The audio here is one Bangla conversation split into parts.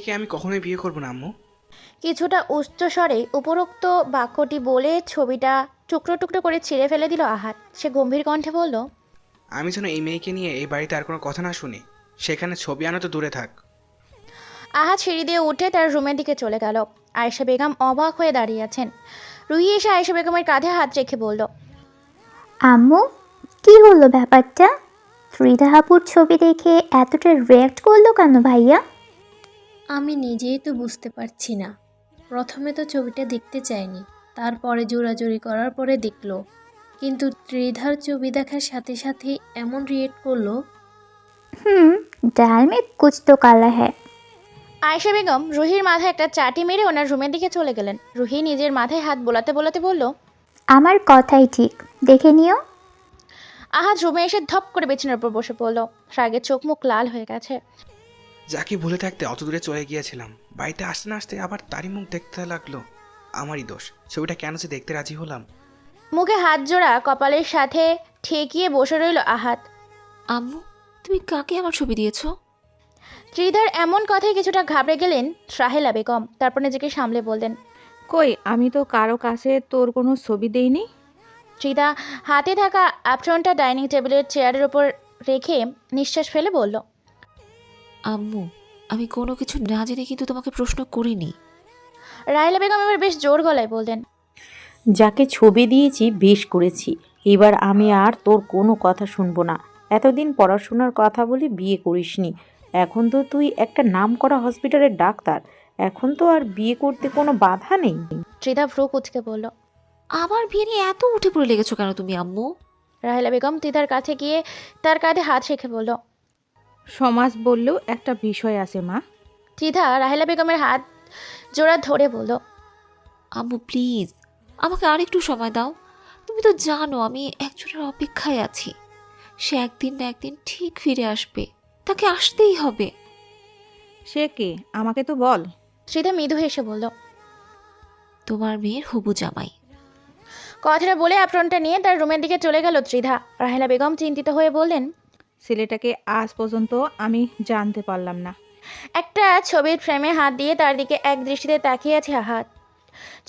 মেয়েকে আমি কখনোই বিয়ে করব না আম্মু। কিছুটা উচ্চস্বরে উপরোক্ত বাক্যটি বলে ছবিটা টুকরো টুকরো করে ছিঁড়ে ফেলে দিল আহাত। সে গম্ভীর কণ্ঠে বলল, আমি যেন এই মেয়েকে নিয়ে এই বাড়িতে আর কোনো কথা না শুনি, সেখানে ছবি আনা তো দূরে থাক। আহাত সিঁড়ি দিয়ে উঠে তার রুমের দিকে চলে গেল। আয়েশা বেগম অবাক হয়ে দাঁড়িয়ে আছেন। রুহি এসে আয়েশা বেগমের কাঁধে হাত রেখে বলল, আম্মু, কি হলো ব্যাপারটা? ফ্রিদা আপুর ছবি দেখে এতটা রিয়্যাক্ট করলো কেন ভাইয়া? আমি নিজেই তো বুঝতে পারছি না। প্রথমে তো ছবিটা দেখতে চায়নি, তারপরে জোরাজুরি করার পরে দেখলো, কিন্তু ত্রিধার ছবি দেখার সাথে সাথে এমন রিয়েক্ট করলো। হুম, ডাল মে কুছ তো কালা হ্যায়। আয়েশা বেগম রুহির মাথায় একটা চাটি মেরে ওনার রুমের দিকে চলে গেলেন। রুহি নিজের মাথায় হাত বোলাতে বোলাতে বলল, আমার কথাই ঠিক, দেখে নিও। আহাত রুমে এসে ধপ করে বিছানার উপর বসে পড়ল। রাগে চোখ মুখ লাল হয়ে গেছে। যাকে ভুলে থাকতে অত দূরে চলে গিয়েছিলাম, বাড়িতে আসতে না আসতে আবার তারই মুখ দেখতে লাগলো। আমারই দোষ, ছবিটা কেন যে দেখতে রাজি হলাম। মুখে হাত জোড়া কপালের সাথে ঠেকিয়ে বসে রইল আহাত। আম্মু, তুমি কাকে আমার ছবি দিয়েছো? ত্রিধার এমন কথায় কিছুটা ঘাবড়ে গেলেন রাহেলা বেগম। তারপর নিজেকে সামলে বললেন, কই, আমি তো কারো কাছে তোর কোনো ছবি দেইনি। ত্রিধা হাতে থাকা অ্যাপ্রনটা ডাইনিং টেবিলের চেয়ারের ওপর রেখে নিঃশ্বাস ফেলে বলল, আম্মু, আমি কোনো কিছু না জেনে কিন্তু তোমাকে প্রশ্ন করিনি। রাহেলা বেগম এবার বেশ জোর গলায় বললেন, যাকে ছবি দিয়েছি বেশ করেছি, এবার আমি আর তোর কোনো কথা শুনবো না। এতদিন পড়াশোনার কথা বলে বিয়ে করিসনি, এখন তো তুই একটা নামকরা হসপিটালের ডাক্তার, এখন তো আর বিয়ে করতে কোনো বাধা নেই। ত্রিধা ভ্রু কুচকে বলল, আমার বিয়ে নিয়ে এত উঠে পড়ে লেগেছো কেন তুমি আম্মু? রাহেলা বেগম ত্রিধার কাছে গিয়ে তার কাঁধে হাত রেখে বলল। সমাজ বললেও একটা বিষয় আছে মা। ত্রিধা রাহেলা বেগমের হাত জোড়া ধরে বলল, আম্মু প্লিজ, আমাকে আরেকটু সময় দাও। তুমি তো জানো আমি একজনের অপেক্ষায় আছি। সে একদিন না একদিন ঠিক ফিরে আসবে, তাকে আসতেই হবে। সে কে, আমাকে তো বল। ত্রিধা মৃদু হেসে বলল। তোমার মেয়ের হবু জামাই। কথাটা বলে অ্যাপ্রনটা নিয়ে তার রুমের দিকে চলে গেল ত্রিধা। রাহেলা বেগম চিন্তিত হয়ে বললেন, ছেলেটাকে আজ পর্যন্ত আমি জানতে পারলাম না। একটা ছবির ফ্রেমে হাত দিয়ে তার দিকে এক দৃষ্টিতে তাকিয়ে আছে আহাত।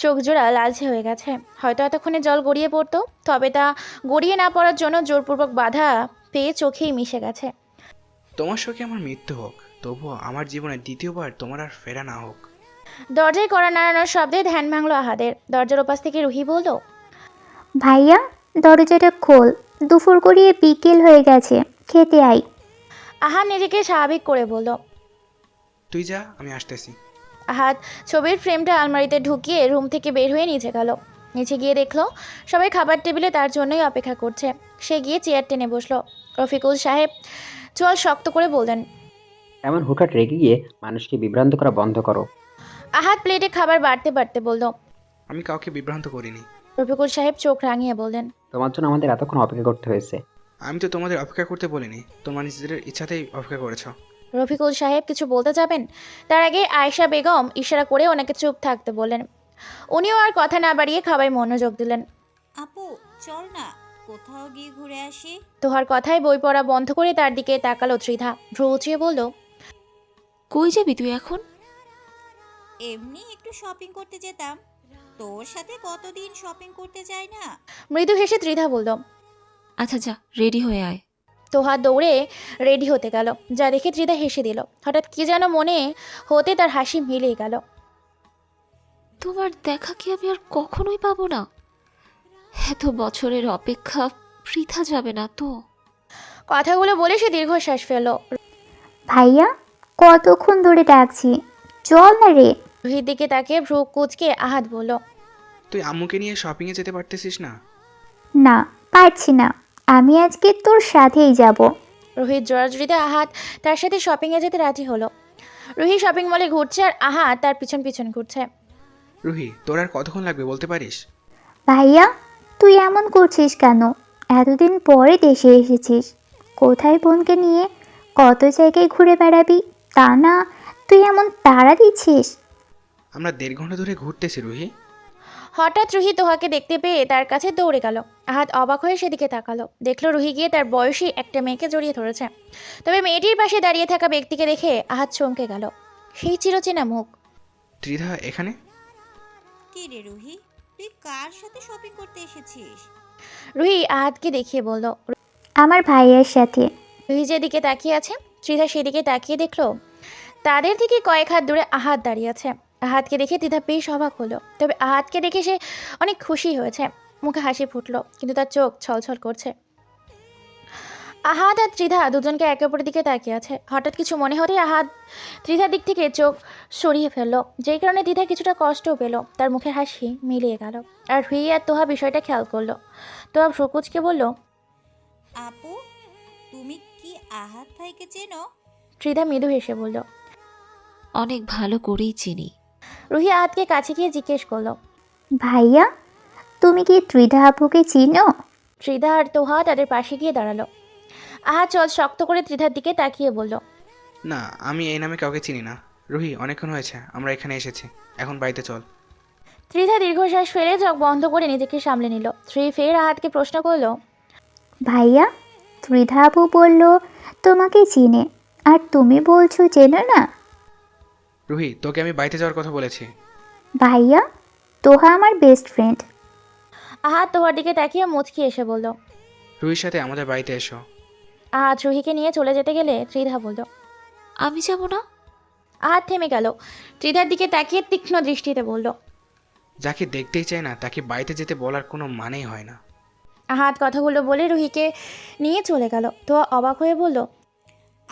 চোখ জোড়া লালচে হয়ে গেছে। হয়তো এতক্ষণে জল গড়িয়ে পড়তো, তবে তা গড়িয়ে না পড়ার জন্য জোরপূর্বক বাধা পেয়ে চোখেই মিশে গেছে। তোমার শোকে আমার মৃত্যু হোক, তবুও আমার জীবনে দ্বিতীয়বার তোমার আর ফেরা না হোক। দরজায় কড়া নাড়ানোর শব্দে ধ্যান ভাঙল আহাদের। দরজার ওপাশ থেকে রুহি বলল, ভাইয়া, দরজাটা খোল, দুপুর গড়িয়ে বিকেল হয়ে গেছে, খেতে আই। আহাদ নিজেকে স্বাভাবিক করে বলল। তুই যা, আমি আসতেছি। আহাদ ছবির ফ্রেমটা আলমারিতে ঢুকিয়ে রুম থেকে বের হয়ে নিচে গেল। নিচে গিয়ে দেখলো সবাই খাবার টেবিলে তার জন্যই অপেক্ষা করছে। সে গিয়ে চেয়ার টেনে বসলো। রফিকুল সাহেব চোয়াল শক্ত করে বললেন, এমন হুটহাট রেগে গিয়ে মানুষকে বিভ্রান্ত করা বন্ধ করো। আহাদ প্লেটে খাবার বাড়তে বাড়তে বলল। আমি কাউকে বিভ্রান্ত করিনি। রফিকুল সাহেব চোখ রাঙিয়ে বললেন, তোমার জন্য আমাদের এতক্ষণ অপেক্ষা করতে হয়েছে। আমি তো তোমাদের অপেক্ষা করতে বলিনি, তোমার নিজেদের ইচ্ছাতেই অপেক্ষা করেছো। রফিকুল সাহেব কিছু বলতে যাবেন, তার আগে আয়েশা বেগম ইশারা করে ওনাকে চুপ থাকতে বললেন। উনিও আর কথা না বাড়িয়ে খাবায় মনোযোগ দিলেন। আপু, চল না কোথাও গিয়ে ঘুরে আসি। তোহার কথায় বই পড়া বন্ধ করে তার দিকে তাকালো ত্রিধা। ভ্রু উঁচিয়ে বলল, কই যাবি তুই এখন? এমনি একটু শপিং করতে যেতাম, তোর সাথে কতদিন শপিং করতে যাই না। মৃদু হেসে ত্রিধা বলল। আচ্ছা যা, রেডি হয়ে আয়। তোহা দৌড়ে রেডি হতে গেল, যা দেখে ত্রিধা হেসে দিল। হঠাৎ কি যেন মনে হতে তার হাসি মিলেই গেল। তোমার দেখা কি আমি আর কখনোই পাবো না? এত বছরের অপেক্ষা বৃথা যাবে না তো? কথাগুলো বলে সে দীর্ঘশ্বাস ফেলল। ভাইয়া, কতক্ষণ ধরে ডাকছি, চল না রে। রুহির দিকে তাকিয়ে ভ্রু কুচকে আহাদ বলল, তুই আম্মুকে নিয়ে শপিংয়ে যেতে পারতেছিস না? না, পারছি না, আমি আজকে তোর সাথেই যাব। রুহির জোড়াজুড়িতে আহাদ তার সাথে শপিংয়ে যেতে রাজি হলো। রুহি শপিং মলে ঘুরছে আর আহাদ তার পিছন পিছন ঘুরছে। রুহি, তোর আর কতক্ষণ লাগবে বলতে পারিস? ভাইয়া, তুই এমন করছিস কেন? এতদিন পরে দেশে এসেছিস, কোথায় বোনকে নিয়ে কত জায়গায় ঘুরে বেড়াবি, তা না তুই এমন তাড়া দিচ্ছিস। আমরা 1.5 ঘন্টা ধরে ঘুরতেছি রুহি। হঠাৎ রুহি তোহাকে দেখতে পেয়ে তার কাছে দৌড়ে গেল। আহাদ অবাক হয়ে সেদিকে তাকালো। দেখলো রুহি গিয়ে তার বয়সী একটা মেয়েকে জড়িয়ে ধরেছে। তবে মেয়েটির পাশে দাঁড়িয়ে থাকা ব্যক্তিকে দেখে আহাদ চমকে গেল। সেই চিরচেনা মুখ। ত্রিধা এখানে? কি রে রুহি, তুই কার সাথে শপিং করতে এসেছিস? রুহি আহাতকে দেখিয়ে বলল। আমার ভাইয়ের সাথে। রুহি যেদিকে তাকিয়ে আছে ত্রিধা সেদিকে তাকিয়ে দেখলো তাদের থেকে কয়েক হাত দূরে আহাত দাঁড়িয়ে আছে। আহাতকে দেখে ত্রিধা বেশ অবাক হলো, তবে আহাতকে দেখে সে অনেক খুশি হয়েছে। মুখে হাসি ফুটলো, কিন্তু তার চোখ ছলছল করছে। আহাত আর ত্রিধা দুজনকে একে অপরের দিকে তাকিয়ে আছে। হঠাৎ কিছু মনে হতেই আহাত ত্রিধার দিক থেকে চোখ সরিয়ে ফেললো, যেই কারণে ত্রিধা কিছুটা কষ্টও পেল। তার মুখের হাসি মিলিয়ে গেল। আর রুহি আর তোহা বিষয়টা খেয়াল করলো। তোহা সকুচকে বলল, আপু, তুমি কি আহাত ভাইকে চেনো? ত্রিধা মৃদু হেসে বলল। অনেক ভালো করেই চিনি। রুহি আহাতকে কাছে গিয়ে জিজ্ঞেস করলো। ভাইয়া, তুমি কি ত্রিধা আপুকে চিনো? ত্রিধা আর তোহা তাদের পাশে গিয়ে দাঁড়ালো। আহাত চল শক্ত করে ত্রিধার দিকে তাকিয়ে বলল, না, আমি এই নামে কাউকে চিনি না। রুহি, অনেকক্ষণ হয়েছে আমরা এখানে এসেছি, এখন বাড়িতে চল। ত্রিধা দীর্ঘশ্বাস ফেলে চোখ বন্ধ করে নিজেকে সামলে নিল। ফের আহাতকে প্রশ্ন করলো, ভাইয়া, ত্রিধা আপু বলল তোমাকে চিনে, আর তুমি বলছো চেনো না? রুহি, তোকে আমি বাড়িতে যাওয়ার কথা বলেছি। ভাইয়া, তোহা আমার বেস্ট ফ্রেন্ড। আহাত তোহার দিকে তাকিয়ে মুচকি এসে বলল। রুহির সাথে আমাদের বাড়িতে এসো। আহাত রুহিকে নিয়ে চলে যেতে গেলে ত্রিধা বলল। আমি যাব না। আহাত থেমে গেল, ত্রিধার দিকে তাকিয়ে তীক্ষ্ণ দৃষ্টিতে বলল। যাকে দেখতেই চায় না তাকে বাড়িতে যেতে বলার কোনো মানেই হয় না। আহাত কথাগুলো বলে রুহিকে নিয়ে চলে গেল। তোহা অবাক হয়ে বলল,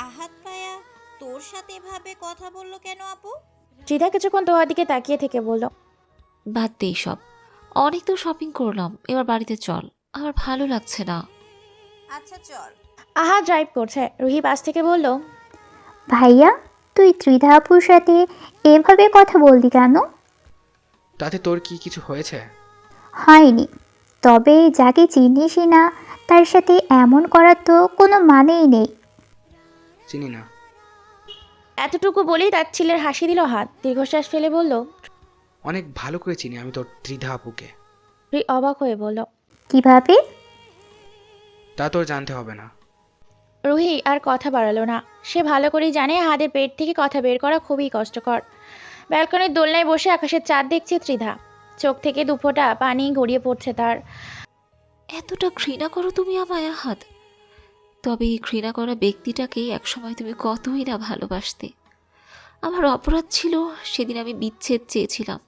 আহাত ভাইয়া তোর সাথে এভাবে কথা বললো কেন আপু? ত্রিধা কিছুক্ষণ তোহার দিকে তাকিয়ে থেকে বলল, বাদ দে সব, অনেক তো শপিং করলাম, এবার বাড়িতে চল, আমার ভালো লাগছে না। আচ্ছা চল। আহাত ড্রাইভ করছে। রুহি পাশ থেকে বলল, ভাইয়া, তুই ত্রিধা আপুর সাথে এভাবে কথা বললি কেন? তাতে তোর কি কিছু হয়েছে? হয়নি, তবে যাকে চিনিসই না তার সাথে এমন করার তো কোনো মানেই নেই। চিনি না। এতটুকু বলেই তার ছেলের হাসি দিল আহাত। দীর্ঘশ্বাস ফেলে বলল, অনেক ভালো করে চিনি আমি তোর ত্রিধা আপুকে। রুহি অবাক হয়ে বলল, কিভাবে? তা তোর জানতে হবে না। রুহি আর কথা বাড়ালো না। সে ভালো করেই জানে আহাদের পেট থেকে কথা বের করা খুবই কষ্টকর। ব্যালকনির দোলনায় বসে আকাশের চাঁদ দেখছে ত্রিধা। চোখ থেকে দুফোঁটা পানি গড়িয়ে পড়ছে তার। এতটা ঘৃণা করো তুমি আমায় আহাত? তবে এই ঘৃণা করা ব্যক্তিটাকে একসময় তুমি কতই না ভালোবাসতে। আমার অপরাধ ছিল, সেদিন আমি বিচ্ছেদ চেয়েছিলাম।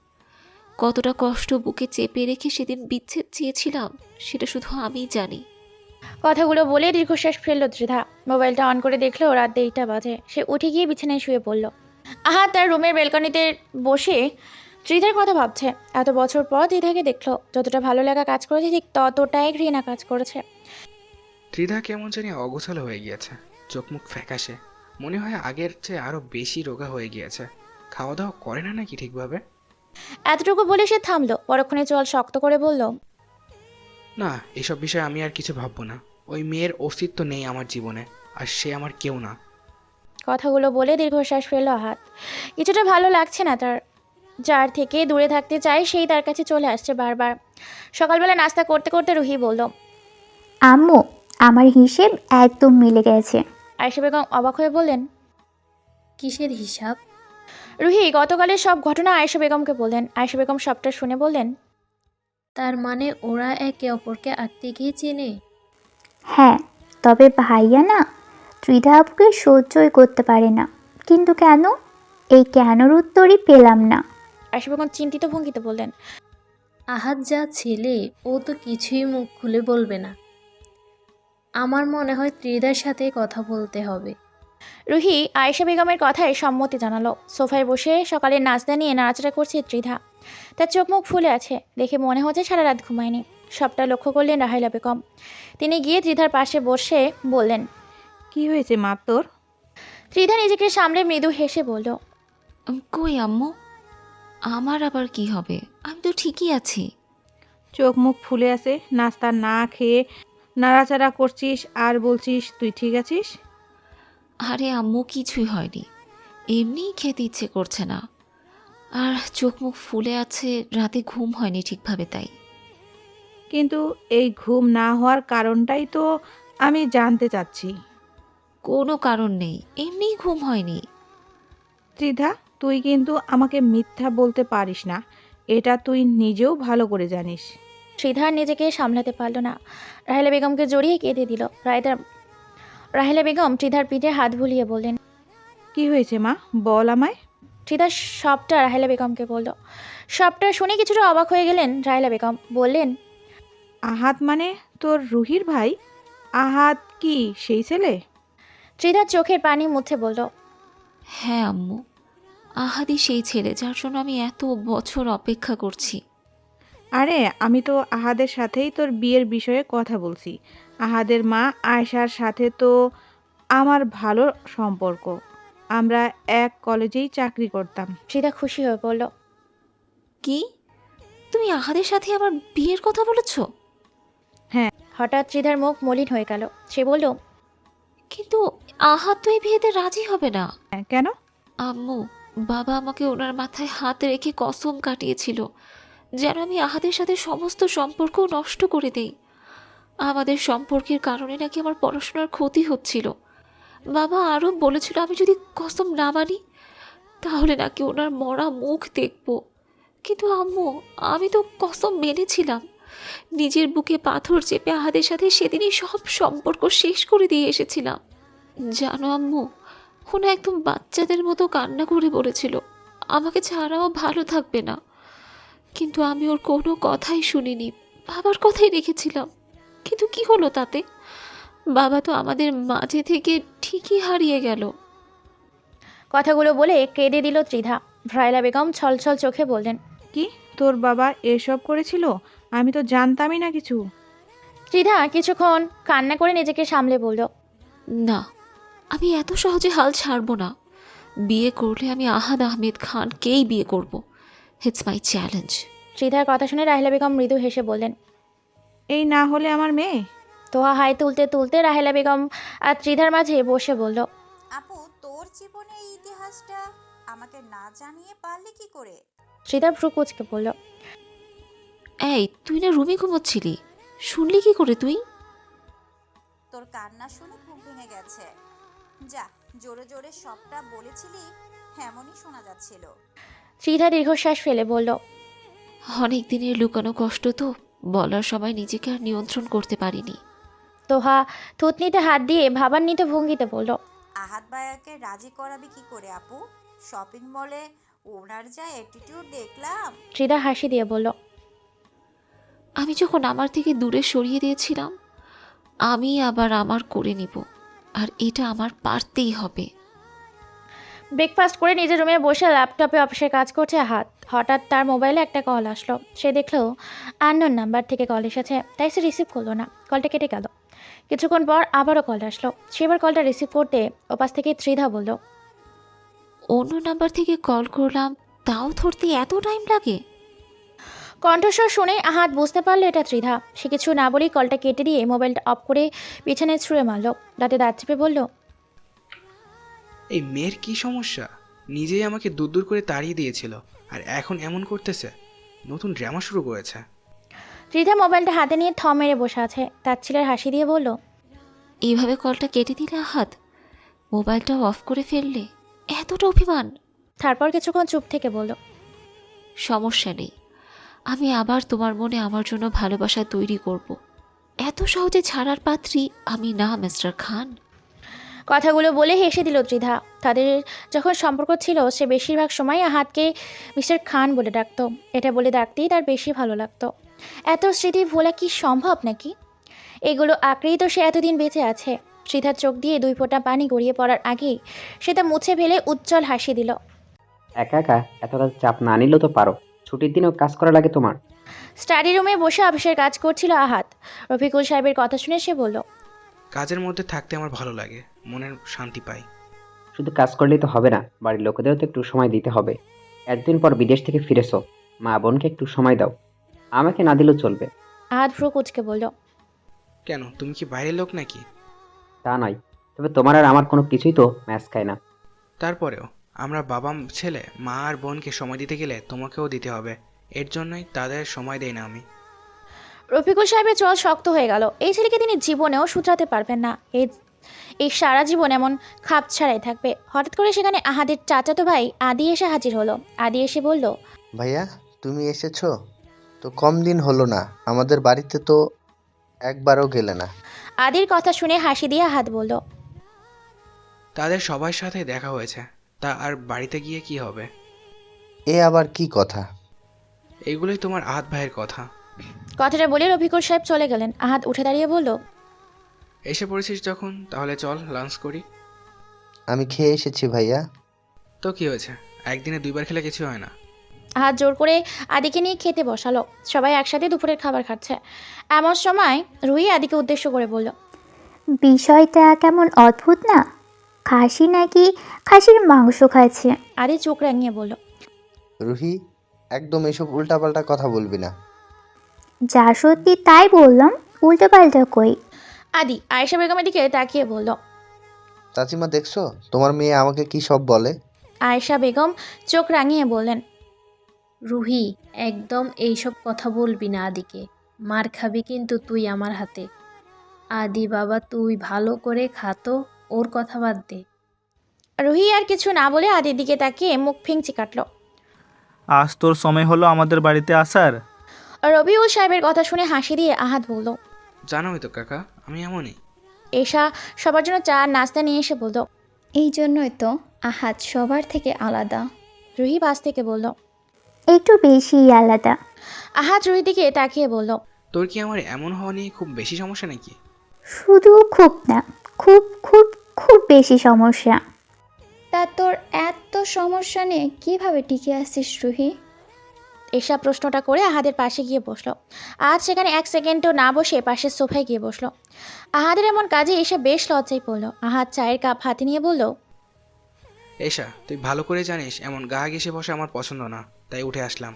কতটা কষ্ট বুকে চেপে রেখে সেদিন বিচ্ছেদ চেয়েছিলাম সেটা শুধু আমিই জানি। কথাগুলো বলে দীর্ঘশ্বাস ফেলল ত্রিধা। মোবাইলটা অন করে দেখলো রাত 1:30 বাজে। সে উঠে গিয়ে বিছানায় শুয়ে পড়ল। আহাত তার রুমের ব্যালকনিতে বসে ত্রিধার কথা ভাবছে। এত বছর পর ত্রিধাকে দেখলো। যতটা ভালো লাগা কাজ করেছে ঠিক ততটাই ঘৃণা কাজ করেছে। ত্রিধা কেমন জানি অগোছালো হয়ে গিয়েছে, চোখ মুখ ফ্যাকাশে, মনে হয় আগের চেয়ে আরো বেশি রোগা হয়ে গিয়েছে। খাওয়া দাওয়া করে না নাকি ঠিকভাবে? এতটুকু বলে সে থামলো। পরক্ষণে চল শক্ত করে বলল, না, এসব বিষয়ে আমি আর কিছু ভাববো না। ওই মেয়ের অস্তিত্ব নেই আমার জীবনে, আর সে আমার কেউ না। কথাগুলো বলে দীর্ঘশ্বাস ফেলল আহাত। কিছুটা ভালো লাগছে না তার। যার থেকে দূরে থাকতে চায় সেই তার কাছে চলে আসছে বারবার। সকালবেলা নাস্তা করতে করতে রুহি বলল, আম্মু, আমার হিসেব একদম মিলে গেছে। আয়েশা বেগম অবাক হয়ে বললেন। কিসের হিসাব? রুহি গতকালের সব ঘটনা আয়েশা বেগমকে বললেন। আয়েশা বেগম সবটা শুনে বললেন, তার মানে ওরা একে অপরকে আগ থেকেই চেনে? হ্যাঁ, তবে ভাইয়া না ত্রিধা আপুকে সহ্যই করতে পারে না। কিন্তু কেন? এই কেনর উত্তরই পেলাম না। আয়েশা বেগম চিন্তিত ভঙ্গিতে বললেন, আহাত যা ছেলে, ও তো কিছুই মুখ খুলে বলবে না। আমার মনে হয় ত্রিধার সাথে কথা বলতে হবে। রুহি আয়েশা বেগমের কথায় সম্মতি জানালো। সোফায় বসে সকালের নাস্তা নিয়ে নাড়াচাড়া করছে ত্রিধা। তার চোখ মুখ ফুলে আছে, দেখে মনে হচ্ছে সারা রাত ঘুমায়নি। সবটা লক্ষ্য করলেন রাহেলা বেগম। তিনি গিয়ে ত্রিধার পাশে বসে বললেন, কি হয়েছে মা তোর? ত্রিধা নিজেকে সামলে মৃদু হেসে বলল, কই আম্মু, আমার আবার কি হবে? আমি তো ঠিকই আছি। চোখ মুখ ফুলে আছে, নাস্তা না খেয়ে নাড়াচাড়া করছিস আর বলছিস তুই ঠিক আছিস? আরে আম্মু, কিছুই হয়নি, এমনিই খেতে ইচ্ছে করছে না। আর চোখ মুখ ফুলে আছে, রাতে ঘুম হয়নি ঠিকভাবে তাই। কিন্তু এই ঘুম না হওয়ার কারণটাই তো আমি জানতে চাচ্ছি। কোনো কারণ নেই, এমনিই ঘুম হয়নি। ত্রিধা, তুই কিন্তু আমাকে মিথ্যা বলতে পারিস না, এটা তুই নিজেও ভালো করে জানিস। ত্রিধার নিজেকে সামলাতে পারল না, রাহেলা বেগমকে জড়িয়ে কেঁদে দিল। রাহেলা বেগম ত্রিধার পিঠে হাত বুলিয়ে বললেন। কি হয়েছে মা, বল আমায়। ত্রিধা সবটা রাহেলা বেগমকে বলল। সবটা শুনে কিছুটা অবাক হয়ে গেলেন রাহেলা বেগম। বললেন, আহাত মানে তোর রুহির ভাই? আহাত কি সেই ছেলে? ত্রিধার চোখের পানি মুছে বলল, হ্যাঁ আম্মু, আহাদি সেই ছেলে যার জন্য আমি এত বছর অপেক্ষা করছি। আরে আমি তো আহাদের সাথেই তোর বিয়ের বিষয়ে কথা বলছি। আহাদের মা আয়শার সাথে তো আমার ভালো সম্পর্ক, আমরা এক কলেজেই চাকরি করতাম। ত্রিধা খুশি হয়ে বলল, কি, তুমি আহাদের সাথে আমার বিয়ের কথা বলেছো? হঠাৎ ত্রিধার মুখ মলিন হয়ে গেল। সে বলল, কিন্তু আহাদ তো এই বিয়েতে রাজি হবে না। হ্যাঁ, কেন? আম্মু, বাবা আমাকে ওনার মাথায় হাত রেখে কসম কাটিয়েছিল যেন আমি আহাদের সাথে সমস্ত সম্পর্ক নষ্ট করে দেই। আমাদের সম্পর্কের কারণে নাকি আমার পড়াশোনার ক্ষতি হচ্ছিল। বাবা আরও বলেছিল আমি যদি কসম না মানি তাহলে নাকি ওনার মরা মুখ দেখব। কিন্তু আম্মু, আমি তো কসম মেনেছিলাম। নিজের বুকে পাথর চেপে আহাদের সাথে সেদিনই সব সম্পর্ক শেষ করে দিয়ে এসেছিলাম। জানো আম্মু, ওনা একদম বাচ্চাদের মতো কান্না করে বলেছিল আমাকে ছাড়াও ভালো থাকবে না। কিন্তু আমি ওর কোনো কথাই শুনিনি, বাবার কথাই রেখেছিলাম। কিন্তু কি হলো তাতে? বাবা তো আমাদের মাঝে থেকে ঠিকই হারিয়ে গেল। কথাগুলো বলে কেঁদে দিল ত্রিধা। রাহেলা বেগম ছলছল চোখে বললেন, কি, তোর বাবা এসব করেছিল? আমি তো জানতামই না কিছু। ত্রিধা কিছুক্ষণ কান্না করে নিজেকে সামলে বলল, না, আমি এত সহজে হাল ছাড়বো না। বিয়ে করলে আমি আহাদ আহমেদ খানকেই বিয়ে করব। It's my challenge. ত্রিধার কথা শুনে রাহেলা বেগম মৃদু হেসে বললেন। এই না হলে আমার মেয়ে। তোহা হাই তুলতে তুলতে রাহেলা বেগম আর ত্রিধার মাঝে বসে বলল, আপু, তোর জীবনের এই ইতিহাসটা আমাকে না জানিয়ে পারলে কি করে? ত্রিধা ভ্রু কুচকে বলল, এই, তুই না রুমে ঘুমোচ্ছিলি, শুনলি কি করে তুই? তোর কান্না শুনে ঘুম ভেঙে গেছে। যা, জোরে জোরে সবটা বলেছিলি, এমনই শোনা যাচ্ছিল। ত্রিধা দীর্ঘশ্বাস ফেলে বলল, অনেক দিনের লুকানো কষ্ট তো, বলার সময় নিজেকে আর নিয়ন্ত্রণ করতে পারিনি। তোহা থুতনিতে হাত দিয়ে ভাবান্বিত ভঙ্গিতে বলল, আহাদ ভাইয়াকে রাজি করাবি কি করে আপু? শপিং মলে ওনার যা অ্যাটিটিউড দেখলাম। ত্রিধা হাসি দিয়ে বলল, আমি যখন আমার থেকে দূরে সরিয়ে দিয়েছিলাম, আমি আবার আমার করে নিব, আর এটা আমার পারতেই হবে। ব্রেকফাস্ট করে নিজের রুমে বসে ল্যাপটপে অফিসের কাজ করছে আহাত। হঠাৎ তার মোবাইলে একটা কল আসলো। সে দেখলো আননোন নাম্বার থেকে কল এসেছে, তাই সে রিসিভ করলো না। কলটা কেটে গেল। কিছুক্ষণ পর আবারও কল আসলো। সে এবার কলটা রিসিভ করতে ওপাশ থেকে ত্রিধা বলল, অন্য নাম্বার থেকে কল করলাম, তাও ধরতে এত টাইম লাগে? কণ্ঠস্বর শুনে আহাত বুঝতে পারলো এটা ত্রিধা। সে কিছু না বলেই কলটা কেটে দিয়ে মোবাইলটা অফ করে পিছনে ছুঁড়ে মারল। দাঁতে দাঁত চেপে বলল, এই মেয়ের কি সমস্যা? নিজেই আমাকে দূর দূর করে তাড়িয়ে দিয়েছিল, আর এখন এমন করতেছে। নতুন ড্রামা শুরু করেছে। ত্রিধা মোবাইলটা হাতে নিয়ে থ মেরে বসে আছে। তার ছেলের হাসি দিয়ে বলল, এইভাবে কলটা কেটে দিলে আহাদ, মোবাইলটাও অফ করে ফেললে, এতটা অভিমান? তারপর কিছুক্ষণ চুপ থেকে বলল, সমস্যা নেই, আমি আবার তোমার মনে আমার জন্য ভালোবাসা তৈরি করব। এত সহজে ছাড়ার পাত্রী আমি না মিস্টার খান। কথাগুলো বলে হেসে দিল ত্রিধা। তাদের যখন সম্পর্ক ছিল সে বেশিরভাগ সময় আহাতকে মিস্টার খান বলে ডাকতো। এটা বলে ডাকতেই তার বেশি ভালো লাগতো। এত স্মৃতি ভোলা কি সম্ভব নাকি? এগুলো আঁকড়েই তো সে এতদিন বেঁচে আছে। ত্রিধার চোখ দিয়ে 2 ফোঁটা পানি গড়িয়ে পড়ার আগেই সে তা মুছে ফেলে উজ্জ্বল হাসি দিল। একা একা এত কাজ চাপ না নিলেও তো পারো। ছুটির দিনেও কাজ করা লাগে তোমার। স্টাডি রুমে বসে অফিসের কাজ করছিল আহাত। রফিকুল সাহেবের কথা শুনে সে বলল, কাজের মধ্যে থাকতে আমার ভালো লাগে, মনের শান্তি পাই। শুধু কাজ করলেই তো হবে না, বাড়ির লোকেদেরও তো একটু সময় দিতে হবে। এতদিন পর বিদেশ থেকে ফিরেছো, মা বোনকে একটু সময় দাও। আমাকে না দিলেও চলবে। আহাত ভ্রু কুচকে বলল, কেন, তুমি কি বাইরের লোক নাকি? তা নয়, তবে তোমার আর আমার কোনো কিছুই তো ম্যাচ খায় না। তারপরেও আমরা বাবা ছেলে, মা আর বোনকে সময় দিতে গেলে তোমাকেও দিতে হবে। এর জন্যই তাদের সময় দেই না আমি। রফিকুল সাহেবের চল শক্ত হয়ে গেল। এই ছেলেকে তিনি জীবনেও শুধরাতে পারবেন না। এই এই সারা জীবন এমন খাপ ছাড়াই থাকবে। হঠাৎ করে সেখানে আহাদের চাচাতো ভাই আদি এসে হাজির হলো। আদি এসে বলল, ভাইয়া, তুমি এসেছো? তো কম দিন হলো না, আমাদের বাড়িতে তো একবারও গেলে না। আদির কথা শুনে হাসি দিয়ে আহাদ বলল, তাদের সবার সাথে দেখা হয়েছে, তা আর বাড়িতে গিয়ে কি হবে? এ আবার কি কথা? এগুলোই তোমার আহাত ভাইয়ের কথা। কথাটা বলে রফিকুর সাহেব চলে গেলেন। আহাদ উঠে দাঁড়িয়ে বলল, এসে পড়েছিস যখন, তাহলে চল লাঞ্চ করি। আমি খেয়ে এসেছি ভাইয়া। তো কি হয়েছে, একদিনে 2বার খেলে কিছু হয় না। আহাদ জোর করে আদিকে নিয়ে খেতে বসালো। সবাই একসাথে দুপুরের খাবার খাচ্ছে। এমন সময় রুহি আদিকে উদ্দেশ্য করে বলল, বিষয়টা কেমন অদ্ভুত না? খাসি নাকি খাসির মাংস খাচ্ছে। আদি চোখ রাঙিয়ে বলল, রুহি, একদম এসব উল্টাপাল্টা কথা বলবি না। যা সত্যি তাই বললাম, উল্টোপাল্টা কই? আদি আয়েশা বেগমের দিকে তাকিয়ে বলল। চাচিমা, দেখছো তোমার মেয়ে আমাকে কি সব বলে? আয়েশা বেগম চোখ রাঙিয়ে বললেন, রুহি, একদম এইসব কথা বলবি না আদিকে। মার খাবি কিন্তু তুই আমার হাতে। আদি বাবা, তুই ভালো করে খাতো, ওর কথা বাদ দে। রুহি আর কিছু না বলে আদির দিকে তাকিয়ে মুখ ফিংচি কাটল। আজ তোর সময় হলো আমাদের বাড়িতে আসার। রবিউল সাহেবের কথা শুনে হাসি দিয়ে আহাদ বলল, জানোই তো কাকা, আমি এমনই। এশা সবার জন্য চা আর নাস্তা নিয়ে এসে বলল, এই জন্যই তো আহাদ সবার থেকে আলাদা। রুহি পাশ থেকে বলল। একটু বেশি আলাদা। আহাদ রুহির দিকে তাকিয়ে বলল, তোর কি আমার এমন হওয়া নিয়ে খুব বেশি সমস্যা নাকি? শুধু খুব না, খুব খুব খুব বেশি সমস্যা। তা তোর এত সমস্যা নিয়ে কিভাবে টিকে আসছিস রুহি? এশা প্রশ্নটা করে আহাদের পাশে গিয়ে বসলো। আজ সেখানে 1 সেকেন্ডও না বসে পাশের সোফায় গিয়ে বসলো। আহাদের এমন কাজে এসে বেশ লজ্জায় পড়ল। আহাদ চায়ের কাপ হাতে নিয়ে বলল, এশা, তুই ভালো করে জানিস এমন গা ঘেঁষে বসে আমার পছন্দ না, তাই উঠে আসলাম।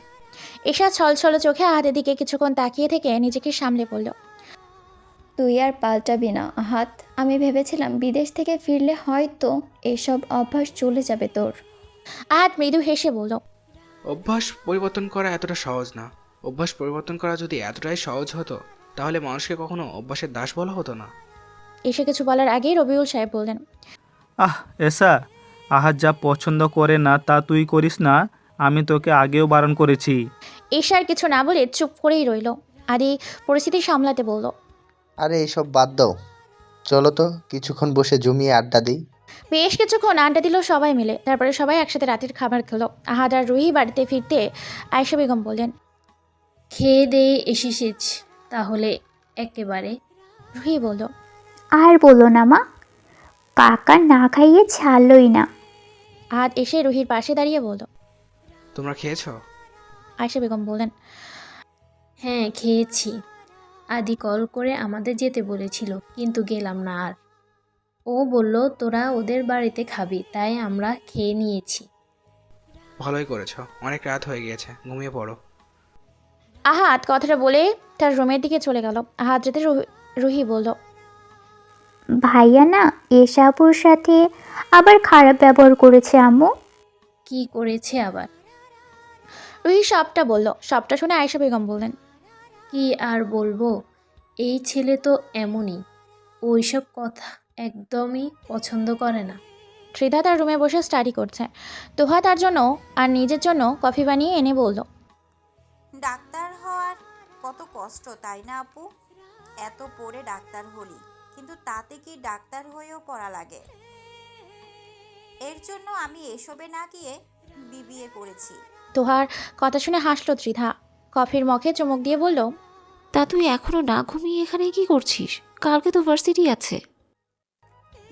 এশা ছলছল চোখে আহাদের দিকে কিছুক্ষণ তাকিয়ে থেকে নিজেকে সামলে পড়ল। তুই আর পাল্টাবি না আহাদ। আমি ভেবেছিলাম বিদেশ থেকে ফিরলে হয়তো এসব অভ্যাস চলে যাবে তোর। আহাদ মৃদু হেসে বলল, অভ্যাস পরিবর্তন করা এতটা সহজ না। অভ্যাস পরিবর্তন করা যদি এতটাই সহজ হতো, তাহলে মানুষকে কখনো অভ্যাসের দাস বলা হতো না। এসে কিছু বলার আগেই রবিউল সাহেব বললেন, এসা, আহাদ যা পছন্দ করে না তা তুই করিস না, আমি তোকে আগেও বারণ করেছি। এশার কিছু না বলে চুপ করেই রইল। আদি পরিস্থিতি সামলাতে বলল, আরে এসব বাদ দাও, চলো তো কিছুক্ষণ বসে জমিয়ে আড্ডা দিই। বেশ কিছুক্ষণ আড্ডা দিল সবাই মিলে। তারপরে সবাই একসাথে রাতের খাবার খেলো। আহাদ আর রুহি বাড়িতে ফিরতে আয়েশা বেগম বললেন, খেয়ে দিয়ে এসেছিস তাহলে একেবারে? রুহি বলল, আর বলো না মা, কাকা না খাইয়ে ছাড়লই না। আহাদ এসে রুহির পাশে দাঁড়িয়ে বলল, তোমরা খেয়েছো? আয়েশা বেগম বললেন, হ্যাঁ, খেয়েছি। আদি কল করে আমাদের যেতে বলেছিল, কিন্তু গেলাম না আর। ও বলল তোরা ওদের বাড়িতে খাবি, তাই আমরা খেয়ে নিয়েছি। ভালোই করেছো, অনেক রাত হয়ে গিয়েছে, ঘুমিয়ে পড়ো। আহাদ কথাটা বলে তার রুমের দিকে চলে গেল। আহাদ যেতে রুহি বলল, ভাইয়া না এসাপুর সাথে আবার খারাপ ব্যবহার করেছে আম্মু। কি করেছে আবার? রুহি সবটা বলল। সবটা শুনে আয়েশা বেগম বললেন, কি আর বলবো, এই ছেলে তো এমনই, ওইসব কথা একদমই পছন্দ করে না। ত্রিধা তার রুমে বসে স্টাডি করছে। তোহা তার জন্য আর নিজের জন্য কফি বানিয়ে এনে বলল, ডাক্তার হওয়ার কত কষ্ট তাই না আপু? এত পড়ে ডাক্তার হলি, কিন্তু তাতে কি ডাক্তার হয়েও পড়া লাগে? এর জন্য আমি এসবে না গিয়ে বিবিএ করেছি। তোহার কথা শুনে হাসলো ত্রিধা। কফির মুখে চুমুক দিয়ে বলল, তা তুই এখনো না ঘুমিয়ে এখানে কি করছিস? কালকে তো ভার্সিটি আছে।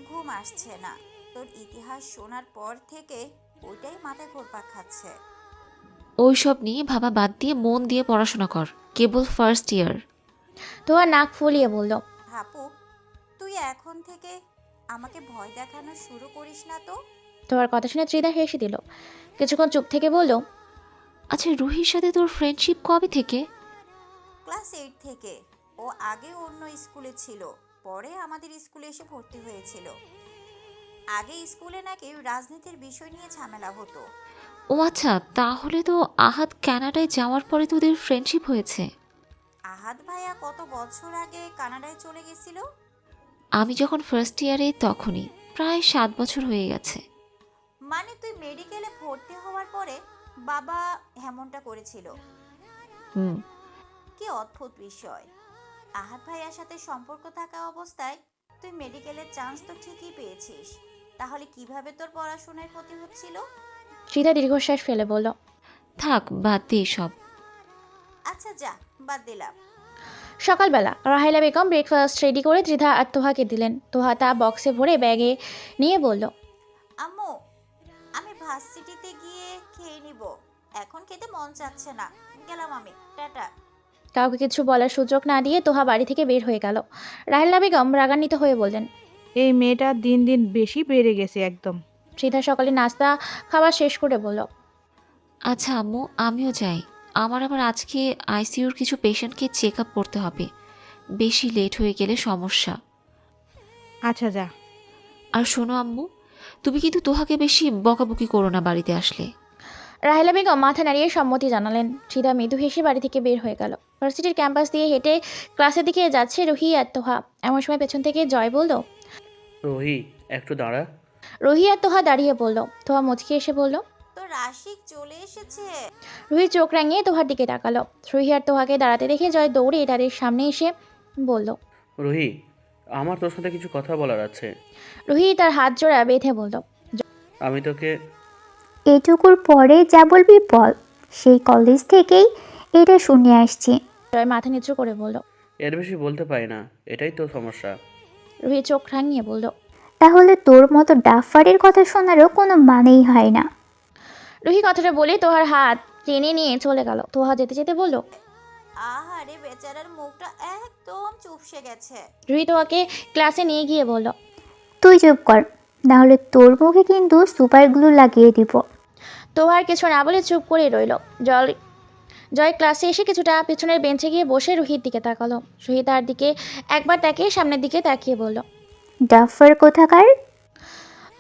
ঘুম আসছে না, তোর ইতিহাস শোনার পর থেকে ওইটাই মাথায় ঘুরপাক খাচ্ছে। ওইসব নিয়ে ভাবা বাদ দিয়ে মন দিয়ে পড়াশোনা কর, কেবল ফার্স্ট ইয়ার। তোহা নাক ফুলিয়ে বলল, আপু, তুই এখন থেকে আমাকে ভয় দেখানো শুরু করিস না তো। তোহার কথা শুনে ত্রিধা হেসে দিল। কিছুক্ষণ চুপ থেকে বলল, আচ্ছা, রুহির সাথে তোর ফ্রেন্ডশিপ কবে থেকে? ক্লাস 8 থেকে। ও আগে অন্য স্কুলে ছিল, পরে আমাদের স্কুলে এসে ভর্তি হয়েছিল। আগে স্কুলে নাকি রাজনীতির বিষয় নিয়ে ঝামেলা হতো। ও আচ্ছা, তাহলে তো আহাদ কানাডায় যাওয়ার পরে তোদের ফ্রেন্ডশিপ হয়েছে। আহাদ ভাইয়া কত বছর আগে কানাডায় চলে গেছিল। আমি যখন ফার্স্ট ইয়ারে তখনই, প্রায় 7 বছর হয়ে গেছে। মানে তুই মেডিকেলে ভর্তি হওয়ার পরে বাবা এমনটা করেছিল? হুম। কি অদ্ভুত বিষয়। আহাদ ভাইয়ার সাথে সম্পর্ক থাকা অবস্থায় তুই মেডিকেলের চান্স তো ঠিকই পেয়েছিস, তাহলে কিভাবে তোর পড়াশোনায় ক্ষতি হচ্ছিল? তৃধা দীর্ঘশ্বাস ফেলে বলল, থাক, বাদ দে সব। আচ্ছা যা, বাদ দিলাম। সকালবেলা রাহেলা বেগম ব্রেকফাস্ট রেডি করে ত্রিধা আর তোহাকে দিলেন। তোহা তা বক্সে ভরে ব্যাগে নিয়ে বলল, আম্মু, আমি ভার্সিটিতে গিয়ে খেয়ে নিব, এখন খেতে মন চাচ্ছে না, গেলাম আমি, টাটা। কাউকে কিছু বলার সুযোগ না দিয়ে তোহা বাড়ি থেকে বের হয়ে গেল। রাহেলা বেগম রাগান্বিত হয়ে বললেন, এই মেয়েটা দিন দিন বেশি বেড়ে গেছে একদম। ত্রিধা সকালে নাস্তা খাওয়া শেষ করে বলল, আচ্ছা আম্মু, আমিও যাই। আমার আবার আজকে আইসিইউর কিছু পেশেন্টকে চেক আপ করতে হবে, বেশি লেট হয়ে গেলে সমস্যা। আচ্ছা যা। আর শোনো আম্মু, তুমি কিন্তু তোহাকে বেশি বকাবকি করো না বাড়িতে আসলে। রাহেলা বেগম মাথা নাড়িয়ে সম্মতি জানালেন। ত্রিধা মৃদু হেসে বাড়ি থেকে বের হয়ে গেল। ভার্সিটির ক্যাম্পাস দিয়ে হেঁটে ক্লাসের দিকে যাচ্ছে রুহি আর তোহা। এমন সময় পেছন থেকে জয় বলল, রোহি, একটু দাঁড়া। রুহি আর তোহা দাঁড়িয়ে বলল। তোহা মুচকি এসে বলল, তো রাশিক চলে এসেছে। রুহি চোখ রাঙিয়ে তোহার দিকে তাকালো। রুহি আর তোহাকে দাঁড়াতে দেখে জয় দৌড়ে তাদের সামনে এসে বলল, রোহি, আমার তোর সাথে কিছু কথা বলার আছে। রুহি তার হাত জোড়া বেঁধে বলল, আমি তোকে এটুকুর পরে যা বলবি বল, সেই কলেজ থেকেই এটা শুনে আসছি। জয় মাথা নিচু করে বলল। এর বেশি বলতে পারি না, এটাই তো সমস্যা। রুহি চোখ রাঙিয়ে বলল, তাহলে তোর মতো ডাফারের কথা শোনারও কোনো মানেই হয় না। রুহি কথাটা বলে তোহার হাত টেনে নিয়ে চলে গেল। তোহা যেতে যেতে বলল, আহারে বেচারার মুখটা একদম চুপসে গেছে। রুহি তোহাকে ক্লাসে নিয়ে গিয়ে বলল, তুই চুপ কর, নাহলে তোর মুখে কিন্তু সুপার গ্লু লাগিয়ে দিব। তোহার কিছু না বলে চুপ করে রইল। জয় ক্লাসে এসে কিছুটা পেছনের বেঞ্চে গিয়ে বসে রুহির দিকে তাকালো। রুহি তার দিকে একবার তাকিয়ে সামনের দিকে তাকিয়ে বলল, ডাফার কোথাকার।